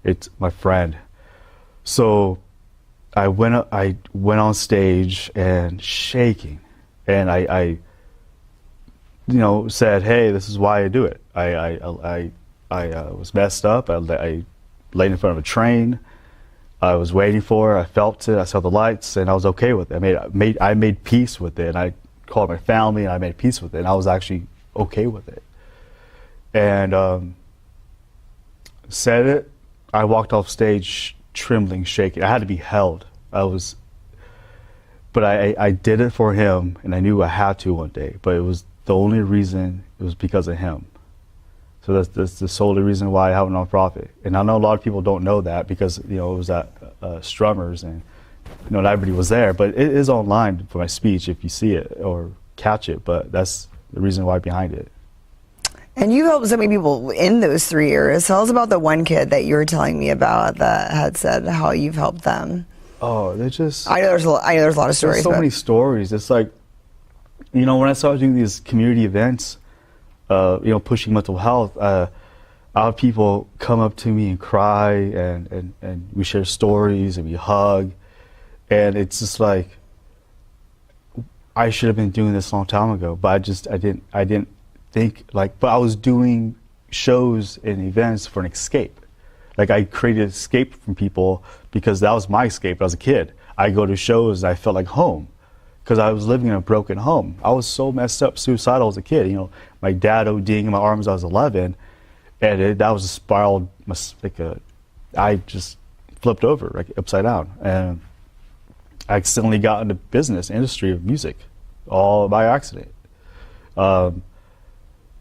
It's my friend. So I went on stage and shaking, and I said, hey, this is why I do it. I was messed up. I laid in front of a train. I was waiting for it. I felt it. I saw the lights, and I was okay with it. I made peace with it. And I called my family, and I made peace with it. And I was actually okay with it. And said it. I walked off stage trembling, shaking. I had to be held. But I did it for him, and I knew I had to one day. But it was the only reason, it was because of him. So that's the solely reason why I have a nonprofit. And I know a lot of people don't know that because it was at Strummers, and not everybody was there. But it is online for my speech if you see it or catch it. But that's the reason why behind it. And you helped so many people in those 3 years. Tell us about the one kid that you were telling me about that had said how you've helped them. Oh, they're just. I know there's a lot of stories. There's so many stories. It's like, when I started doing these community events, pushing mental health, I have people come up to me and cry, and we share stories and we hug, and it's just like, I should have been doing this a long time ago, but I didn't think but I was doing shows and events for an escape. Like, I created escape from people because that was my escape as a kid. I go to shows and I felt like home. Because I was living in a broken home. I was so messed up, suicidal as a kid. My dad ODing in my arms when I was 11, and that was a spiral. I just flipped over, like upside down, and I accidentally got into industry of music, all by accident.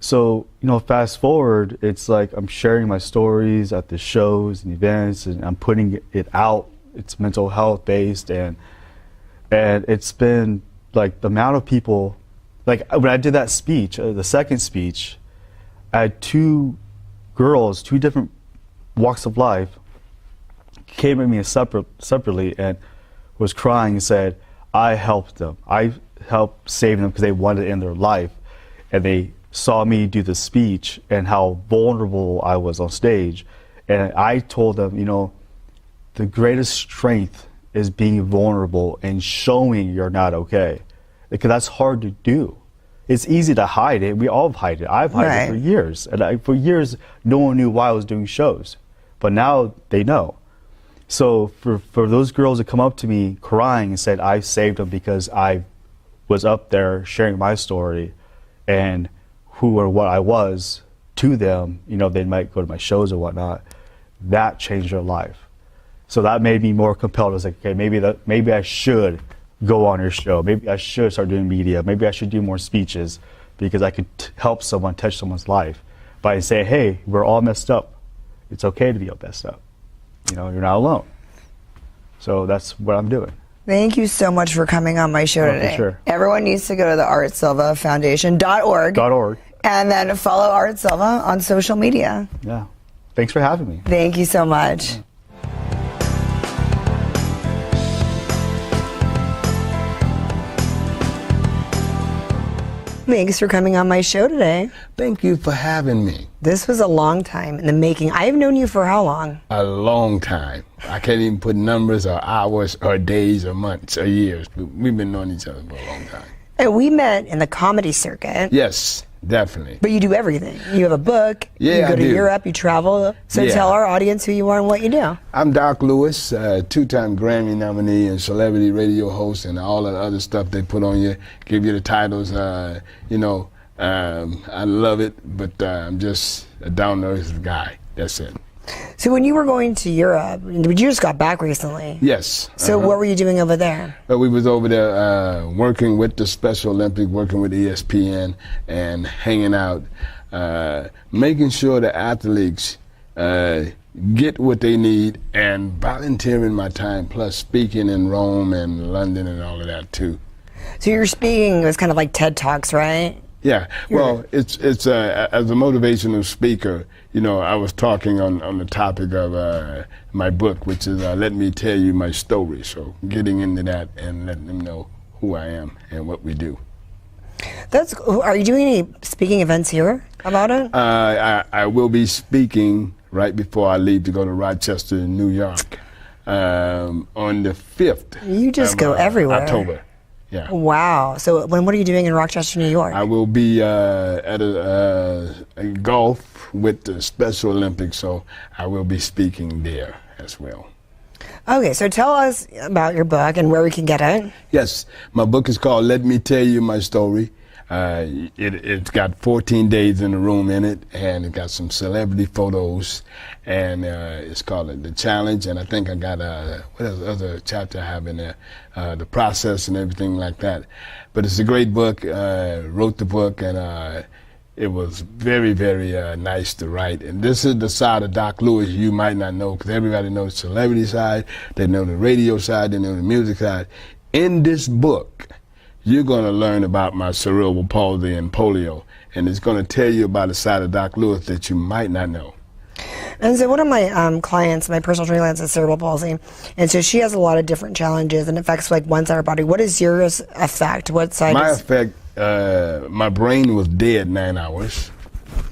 So fast forward, it's like I'm sharing my stories at the shows and events, and I'm putting it out. It's mental health based, and it's been like the amount of people, like when I did that speech, the second speech, I had 2 girls, 2 different walks of life, came at me separately and was crying and said, I helped them. I helped save them because they wanted to end their life. And they saw me do the speech and how vulnerable I was on stage. And I told them, you know, the greatest strength is being vulnerable and showing you're not okay. Because that's hard to do. It's easy to hide it. We all hide it. I've hidden it for years. And for years, no one knew why I was doing shows. But now they know. So for those girls that come up to me crying and said, I saved them because I was up there sharing my story and who or what I was to them, you know, they might go to my shows or whatnot, that changed their life. So that made me more compelled. I was like, okay, maybe I should go on your show. Maybe I should start doing media. Maybe I should do more speeches because I could help someone, touch someone's life by saying, hey, we're all messed up. It's okay to be all messed up. You know, you're not alone. So that's what I'm doing. Thank you so much for coming on my show today. For sure. Everyone needs to go to the Art Silva Foundation.org. And then follow Art Silva on social media. Yeah. Thanks for having me. Thank you so much. Yeah. Thanks for coming on my show today. Thank you for having me. This was a long time in the making. I've known you for how long? A long time. I can't even put numbers or hours or days or months or years, but we've been knowing each other for a long time. And we met in the comedy circuit. Yes, definitely. But you do everything. You have a book. Yeah, you go I to do. Europe. You travel. So Yeah. tell our audience who you are and what you do. I'm Doc Lewis, two-time Grammy nominee and celebrity radio host and all the other stuff they put on you, give you the titles. I love it, but I'm just a down-to-earth guy. That's it. So when you were going to Europe, you just got back recently. Yes. So what were you doing over there? But we was over there working with the Special Olympics, working with ESPN, and hanging out, making sure the athletes get what they need, and volunteering my time, plus speaking in Rome and London and all of that too. So your speaking was kind of like TED Talks, right? Yeah, well, it's as a motivational speaker, you know, I was talking on the topic of my book, which is Let Me Tell You My Story. So getting into that and letting them know who I am and what we do. Are you doing any speaking events here about it? I will be speaking right before I leave to go to Rochester, New York, on the 5th. You just go everywhere. October. Yeah. Wow. So what are you doing in Rochester, New York? I will be at a golf with the Special Olympics, so I will be speaking there as well. Okay, so tell us about your book and where we can get it. Yes, my book is called Let Me Tell You My Story. It's got 14 days in the room in it, and it got some celebrity photos, and it's called The Challenge, and I think I got what other chapter I have in there, the process and everything like that. But it's a great book. Wrote the book, and it was very, very nice to write. And this is the side of Doc Lewis you might not know, because everybody knows the celebrity side, they know the radio side, they know the music side. In this book, you're going to learn about my cerebral palsy and polio, and it's going to tell you about a side of Doc Lewis that you might not know. And so one of my clients, my personal trainer, has cerebral palsy, and so she has a lot of different challenges and affects like one side of her body. What is yours affect? What side? My effect, my brain was dead 9 hours,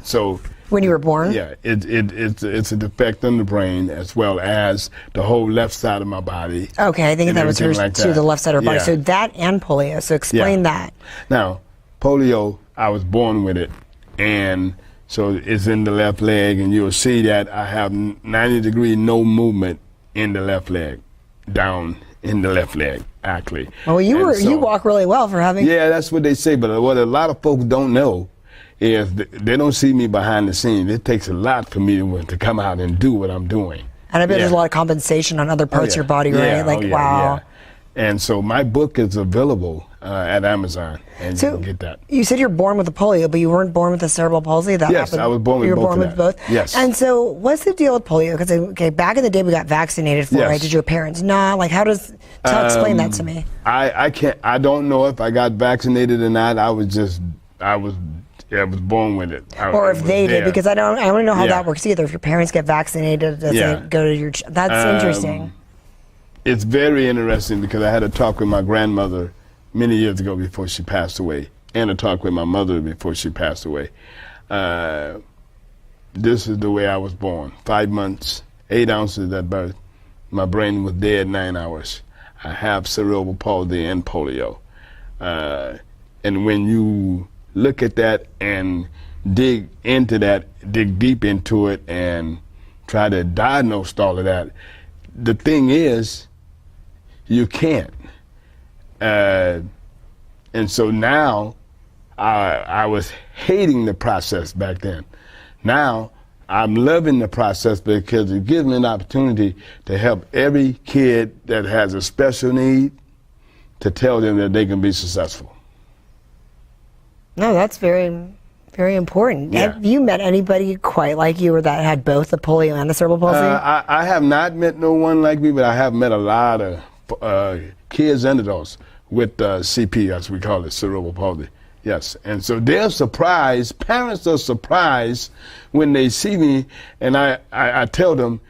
so. When you were born? Yeah, it's a defect in the brain as well as the whole left side of my body. Okay, I think that was hers to the left side of her body. Yeah. So that and polio. So explain that. Now, polio, I was born with it, and so it's in the left leg, and you'll see that I have 90-degree no movement in the left leg, down in the left leg, actually. Well, you walk really well for having. Yeah, that's what they say, but what a lot of folks don't know is they don't see me behind the scenes. It takes a lot for me to come out and do what I'm doing. And I bet there's a lot of compensation on other parts of your body, right? Wow. Yeah. And so my book is available at Amazon, and you can get that. You said you're born with a polio, but you weren't born with a cerebral palsy? That Yes, happened. I was born with You were both born of with that. both? Yes. And so what's the deal with polio? Because, back in the day we got vaccinated for it, Yes. right? Did your parents not? Like, explain that to me. I don't know if I got vaccinated or not. I was Yeah, I was born with it. Or if they did, because I don't know how Yeah. that works either. If your parents get vaccinated, does Yeah. it go to your? That's interesting. It's very interesting because I had a talk with my grandmother many years ago before she passed away, and a talk with my mother before she passed away. This is the way I was born. 5 months, 8 ounces at birth. My brain was dead 9 hours. I have cerebral palsy and polio. And when you look at that and dig into that, dig deep into it and try to diagnose all of that, the thing is, you can't. And so now, I was hating the process back then. Now, I'm loving the process because it gives me an opportunity to help every kid that has a special need, to tell them that they can be successful. No, that's very, very important. Yeah. Have you met anybody quite like you or that had both the polio and the cerebral palsy? I have not met no one like me, but I have met a lot of kids and adults with CP, as we call it, cerebral palsy. Yes, and so they're surprised, parents are surprised when they see me, and I tell them,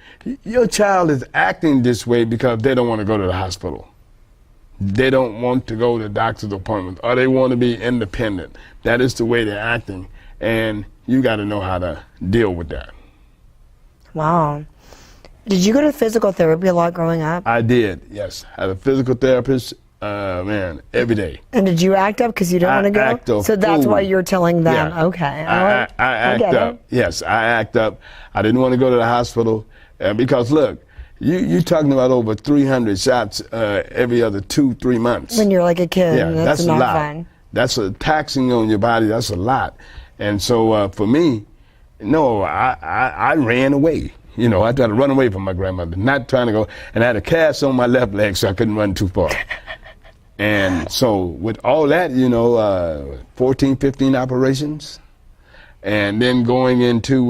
your child is acting this way because they don't want to go to the hospital. They don't want to go to doctor's appointments, or they want to be independent. That is the way they're acting, and you got to know how to deal with that. Wow. Did you go to physical therapy a lot growing up? I did, yes. I had a physical therapist, man, every day. And did you act up because you didn't want to go? Act a So that's fool. why you're telling them, Yeah. okay. I act get up. it. Yes, I act up. I didn't want to go to the hospital because, look, you're talking about over 300 shots every other 2-3 months. When you're like a kid, Yeah, that's a not lot. fun. That's a taxing on your body. That's a lot. And so for me, no, I ran away. You know, I tried to run away from my grandmother, not trying to go. And I had a cast on my left leg, so I couldn't run too far. And so with all that, 14, 15 operations, and then going into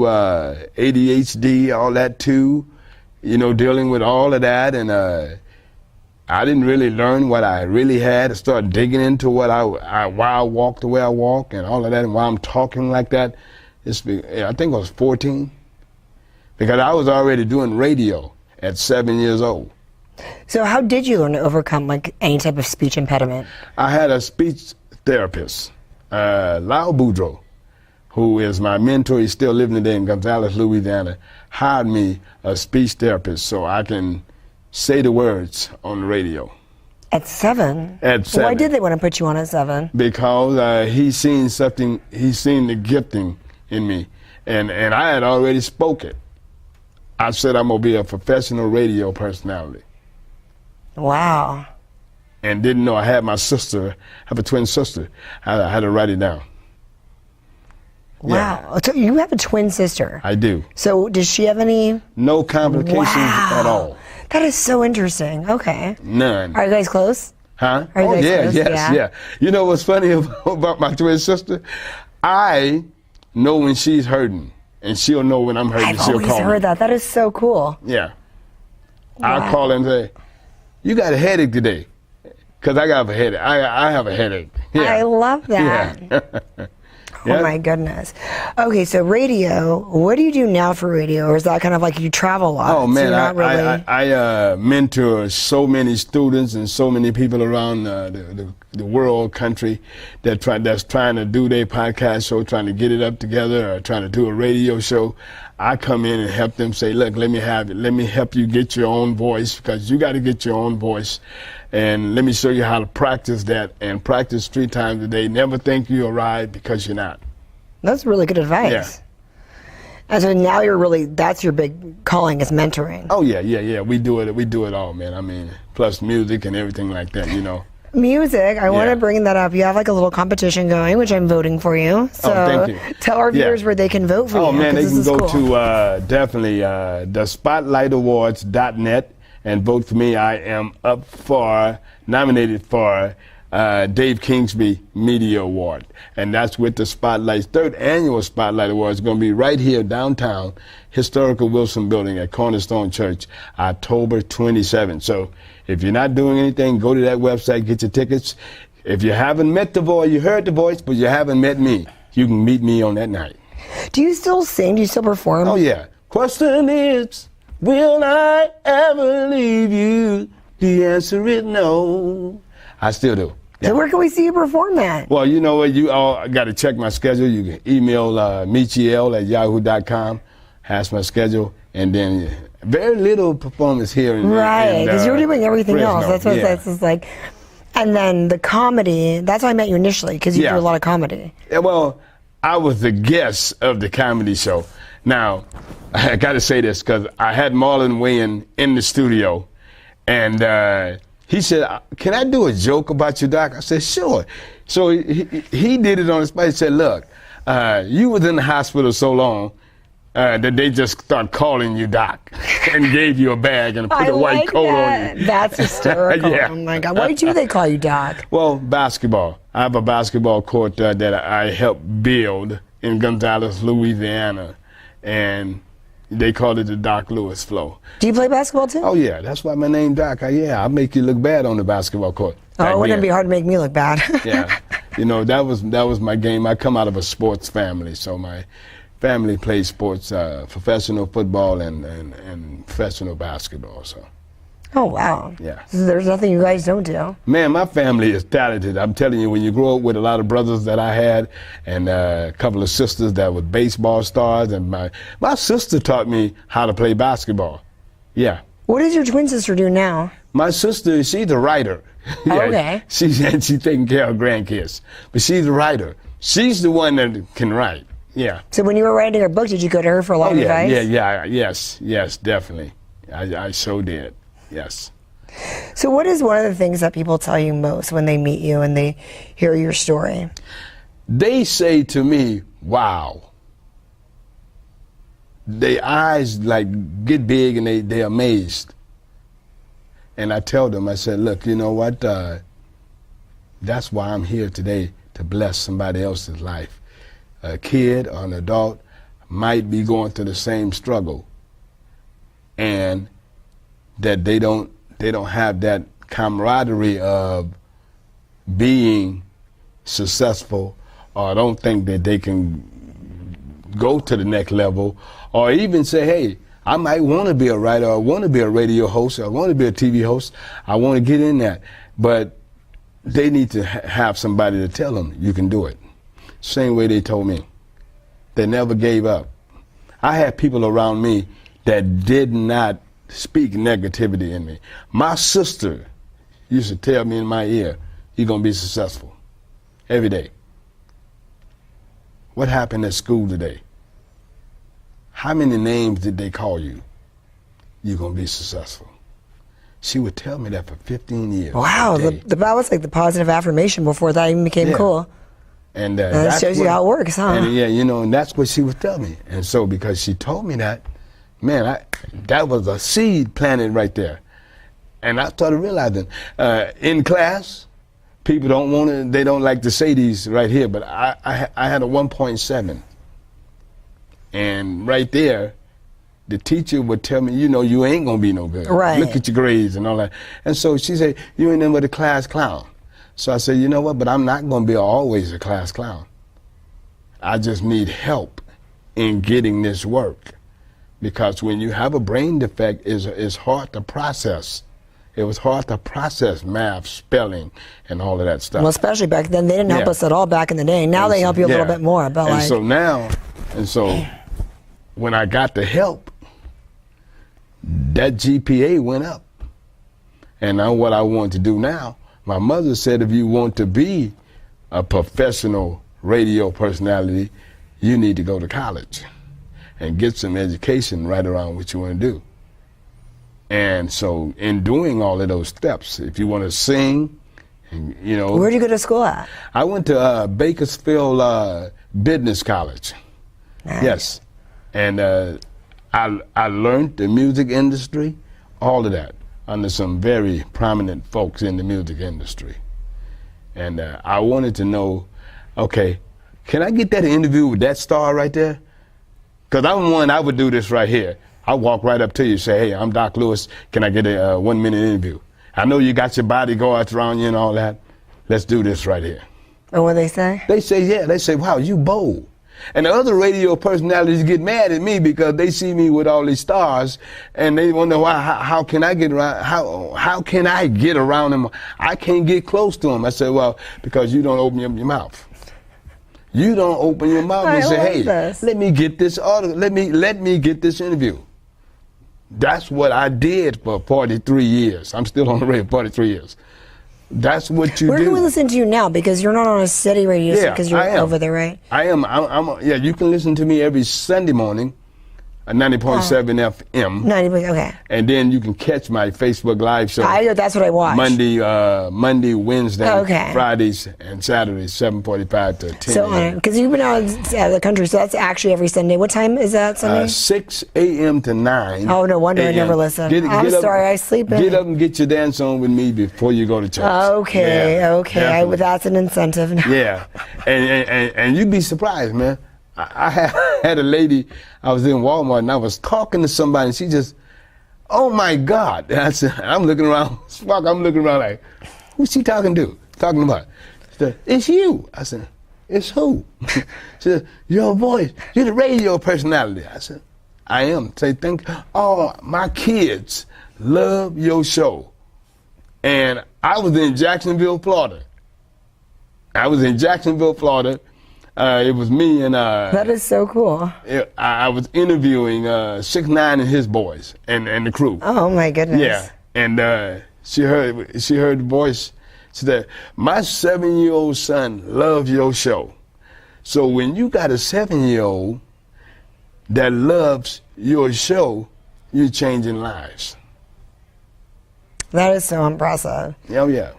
ADHD, all that too, dealing with all of that. And I didn't really learn what I really had. I started digging into why I walk the way I walk and all of that, and why I'm talking like that. I think I was 14, because I was already doing radio at 7 years old. So how did you learn to overcome like any type of speech impediment? I had a speech therapist, Lyle Boudreaux, who is my mentor. He's still living today in Gonzales, Louisiana, hired me a speech therapist so I can say the words on the radio. At 7? At 7. Why did they want to put you on at 7? Because he's seen something, he's seen the gifting in me. And I had already spoken. I said I'm going to be a professional radio personality. Wow. And didn't know I had my sister, I have a twin sister. I had to write it down. Yeah. Wow. So you have a twin sister. I do. So does she have any? No complications at all. That is so interesting. Okay. None. Are you guys close? Huh? Are you Oh, guys yeah, close? yes, Yeah. yeah. You know what's funny about my twin sister? I know when she's hurting, and she'll know when I'm hurting. I've She'll always call heard me. that. That is so cool. Yeah. Wow. I'll call her and say, you got a headache today. Because I got a headache. I have a headache. Yeah. I love that. Yeah. Oh my goodness. Okay, so radio, what do you do now for radio? Or is that kind of like you travel a lot? Oh so man, you're not really... I mentor so many students and so many people around the world, country, that's trying to do their podcast show, trying to get it up together, or trying to do a radio show. I come in and help them say, look, let me help you get your own voice, because you got to get your own voice. And let me show you how to practice that, and practice 3 times a day. Never think you arrive, because you're not. That's really good advice. Yeah. And so now that's your big calling, is mentoring. Oh yeah. We do it all, man. I mean, plus music and everything like that, Music, I want Yeah. to bring that up. You have like a little competition going, which I'm voting for you. So thank you. tell our viewers where they can vote for you. Oh man, they 'cause can this is go cool. to definitely the spotlightawards.net and vote for me. I am nominated for Dave Kingsby Media Award, and that's with the Spotlight's 3rd annual Spotlight Awards. It's going to be right here downtown, historical Wilson Building at Cornerstone Church, October 27th. So if you're not doing anything, go to that website, get your tickets. If you haven't met the voice, you heard the voice, but you haven't met me, you can meet me on that night. Do you still sing? Do you still perform? Oh, yeah. Question is, will I ever leave you? The answer is no. I still do. So where can we see you perform that? Well, you know what? You all got to check my schedule. You can email michiel@yahoo.com. Has my schedule, and then very little performance here. Right, because you're doing everything Fresno. else. That's what this is like. And then the comedy. That's why I met you initially, because you do a lot of comedy. Yeah, well, I was the guest of the comedy show. Now, I got to say this because I had Marlon Wayans in the studio, and he said, "Can I do a joke about you, Doc?" I said, "Sure." So he did it on the spot. He said, "Look, you was in the hospital so long that they just start calling you Doc and gave you a bag and put a white coat on you." That's hysterical. Yeah. Oh my God. Why do they call you Doc? Well, basketball. I have a basketball court that I helped build in Gonzales, Louisiana, and they called it the Doc Lewis Flow. Do you play basketball too? Oh yeah, that's why my name Doc. I'll make you look bad on the basketball court. Oh, wouldn't it be hard to make me look bad? Yeah, you know that was my game. I come out of a sports family, so my family plays sports, professional football and professional basketball. So. Oh wow. Yeah. So there's nothing you guys don't do. Man, my family is talented. I'm telling you, when you grow up with a lot of brothers that I had and a couple of sisters that were baseball stars, and my sister taught me how to play basketball. Yeah. What does your twin sister do now? My sister, she's a writer. Yeah, Okay. She's taking care of grandkids, but she's a writer. She's the one that can write. Yeah. So when you were writing her book, did you go to her for a lot of advice? Yes, definitely. I so did. Yes. So what is one of the things that people tell you most when they meet you and they hear your story? They say to me, wow. Their eyes like get big and they're amazed. And I tell them, I said, look, you know what? That's why I'm here today, to bless somebody else's life. A kid or an adult might be going through the same struggle, and that they don't have that camaraderie of being successful, or don't think that they can go to the next level, or even say, hey, I might want to be a writer, or want to be a radio host, or I want to be a TV host, I want to get in that. But they need to have somebody to tell them you can do it. Same way they told me. They never gave up. I had people around me that did not speak negativity in me. My sister used to tell me in my ear, you're going to be successful every day. What happened at school today? How many names did they call you? You're going to be successful. She would tell me that for 15 years. Wow, that was like the positive affirmation before that even became cool. And that shows you how it works, huh? And yeah, you know, and that's what she would tell me. And so because she told me that, man, that was a seed planted right there. And I started realizing, in class, people they don't like to say these right here, but I had a 1.7. And right there, the teacher would tell me, you know, you ain't gonna be no good. Right. Look at your grades and all that. And so she said, you ain't never the class clown. So I said, you know what, but I'm not gonna be always a class clown. I just need help in getting this work. Because when you have a brain defect, it's hard to process. It was hard to process math, spelling, and all of that stuff. Well, especially back then, they didn't help us at all back in the day. Now they help you a little bit more. But so when I got the help, that GPA went up. And now what I want to do now, my mother said, if you want to be a professional radio personality, you need to go to college and get some education right around what you want to do. And so in doing all of those steps, if you want to sing, and, you know. Where'd you go to school at? I went to Bakersfield Business College. Nice. Yes. And I learned the music industry, all of that, under some very prominent folks in the music industry. And I wanted to know, okay, can I get that interview with that star right there? Because I would do this right here. I walk right up to you and say, hey, I'm Doc Lewis. Can I get a 1 minute interview? I know you got your bodyguards around you and all that. Let's do this right here. And what they say? They say, yeah, they say, wow, you bold. And the other radio personalities get mad at me because they see me with all these stars, and they wonder why. How can I get around? How can I get around them? I can't get close to them. I said, well, because you don't open your mouth. You don't open your mouth and say, hey, let me get this article. Let me get this interview. That's what I did for 43 years. I'm still on the radio 43 years. That's what you do. Where can we listen to you now? Because you're not on a steady radio station because you're over there, right? I am. Yeah, you can listen to me every Sunday morning at 90.7 FM. 90, okay. And then you can catch my Facebook Live show. That's what I watch. Monday, Wednesday, okay. Fridays, and Saturdays, 7:45 to 10. So, because you've been out of the country, so that's actually every Sunday. What time is that Sunday? 6 a.m. to 9. Oh, no wonder I never listen. I'm sorry, I sleep in. Get up and get your dance on with me before you go to church. Okay, okay. That's an incentive. Yeah, and you'd be surprised, man. I had a lady, I was in Walmart and I was talking to somebody and she just, oh my God. And I said, I'm looking around like, who's she talking to? Talking about? She said, it's you. I said, it's who? She said, your voice, you're the radio personality. I said, I am. Say, oh, my kids love your show. And I was in Jacksonville, Florida. It was me and that is so cool. I was interviewing 6ix9ine and his boys and the crew. Oh my goodness. Yeah, and she heard the voice. She said, "My 7-year-old son loves your show." So when you got a 7-year-old that loves your show, you're changing lives. That is so impressive. Oh yeah.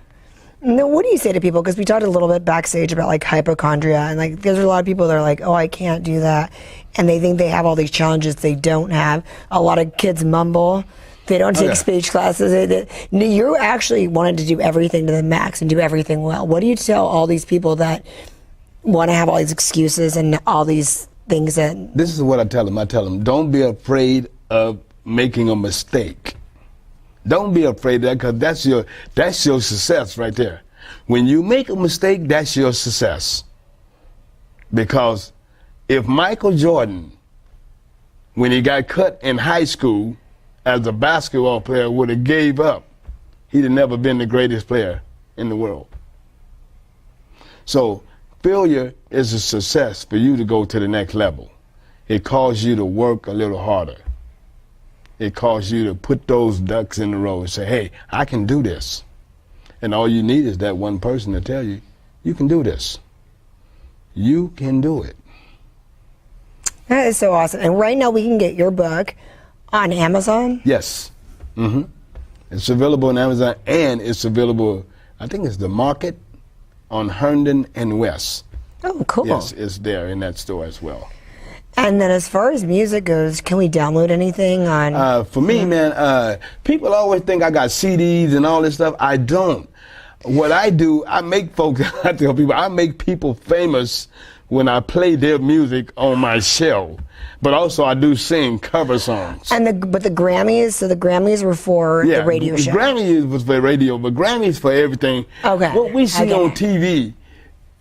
Now, what do you say to people? Because we talked a little bit backstage about like hypochondria, and like there's a lot of people that are like, oh, I can't do that, and they think they have all these challenges they don't have. A lot of kids mumble. They don't take speech classes. You actually wanted to do everything to the max and do everything well. What do you tell all these people that want to have all these excuses and all these things that... This is what I tell them. I tell them, don't be afraid of making a mistake. Don't be afraid of that, because that's your success right there. When you make a mistake, that's your success. Because if Michael Jordan, when he got cut in high school as a basketball player, would have gave up, he'd have never been the greatest player in the world. So failure is a success for you to go to the next level. It calls you to work a little harder. It calls you to put those ducks in a row and say, hey, I can do this. And all you need is that one person to tell you, you can do this. You can do it. That is so awesome. And right now we can get your book on Amazon? Yes. Mm-hmm. It's available on Amazon, and it's available, I think it's The Market on Herndon and West. Oh, cool. Yes, it's there in that store as well. And then as far as music goes, can we download anything on... For me, man, people always think I got CDs and all this stuff. I don't. What I do, I make folks, I tell people, I make people famous when I play their music on my show. But also I do sing cover songs. And but the Grammys, so the Grammys were for the radio show. Grammys was for radio, but Grammys for everything. Okay. What we see on TV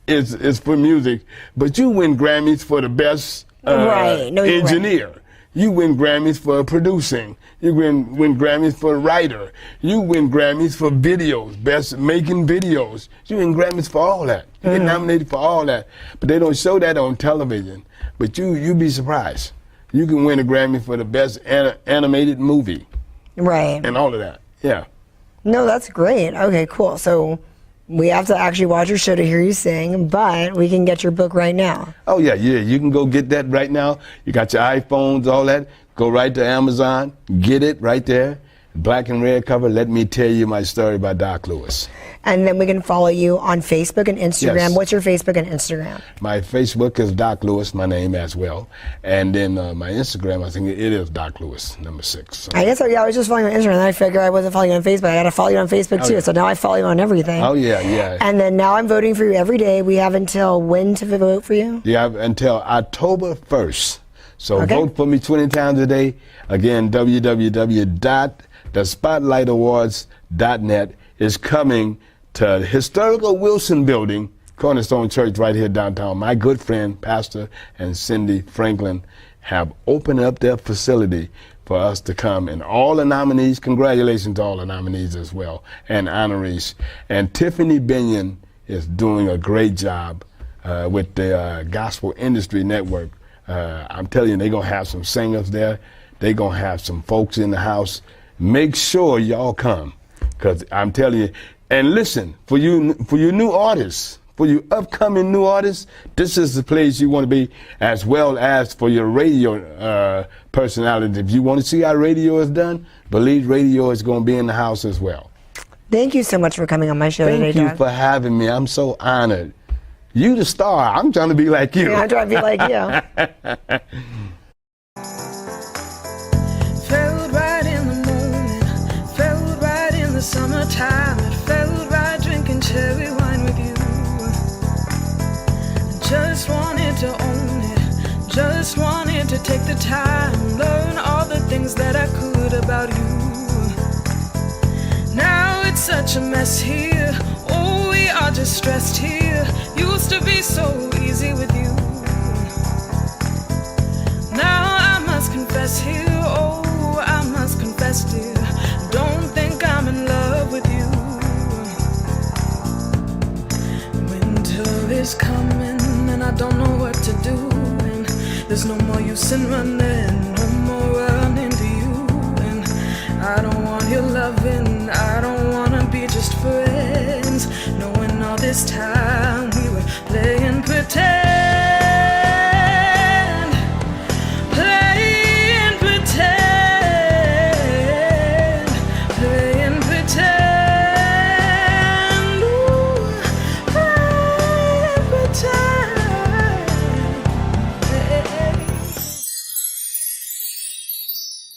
is for music, but you win Grammys for the best engineer. Right. You win Grammys for producing. You win Grammys for writer. You win Grammys for videos, best making videos. You win Grammys for all that. You get nominated for all that. But they don't show that on television. But you'd be surprised. You can win a Grammy for the best animated movie. Right. And all of that. Yeah. No, that's great. Okay, cool. So we have to actually watch your show to hear you sing, but we can get your book right now. Oh, yeah. You can go get that right now. You got your iPhones, all that. Go right to Amazon. Get it right there. Black and red cover. Let Me Tell You My Story by Doc Lewis. And then we can follow you on Facebook and Instagram. Yes. What's your Facebook and Instagram? My Facebook is Doc Lewis, my name as well. And then my Instagram, I think it is Doc Lewis, #6. So. I guess, I was just following you on Instagram, and then I figured I wasn't following you on Facebook. I got to follow you on Facebook, too. Yeah. So now I follow you on everything. Oh, yeah. And then now I'm voting for you every day. We have until when to vote for you? You have until October 1st. So vote for me 20 times a day. Again, www.thespotlightawards.net is coming to Historical Wilson Building Cornerstone Church right here downtown. My good friend, Pastor and Cindy Franklin, have opened up their facility for us to come. And all the nominees, congratulations to all the nominees as well, and honorees. And Tiffany Binion is doing a great job with the Gospel Industry Network. I'm telling you, they're going to have some singers there. They're going to have some folks in the house. Make sure y'all come, because I'm telling you, and listen, for you new artists, for you upcoming new artists, this is the place you want to be, as well as for your radio personality. If you want to see how radio is done, believe radio is going to be in the house as well. Thank you so much for coming on my show today, Thank you Dad. for having me. I'm so honored. You the star. I'm trying to be like you. Yeah, I'm trying to be like you. Felt right in the moment, felt right in the summertime. It felt right drinking cherry wine with you. Just wanted to own it, just wanted to take the time, learn all the things that I could about you. Now it's such a mess here, oh, we are just stressed here. Used to be so easy with you. Now I must confess here, oh, I must confess, dear, don't think I'm in love with you. Winter is coming and I don't know what to do, and there's no more use in running, no more running to you. And I don't want your loving, I don't wanna be just friends, knowing all this time we were playing pretend.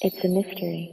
It's a mystery.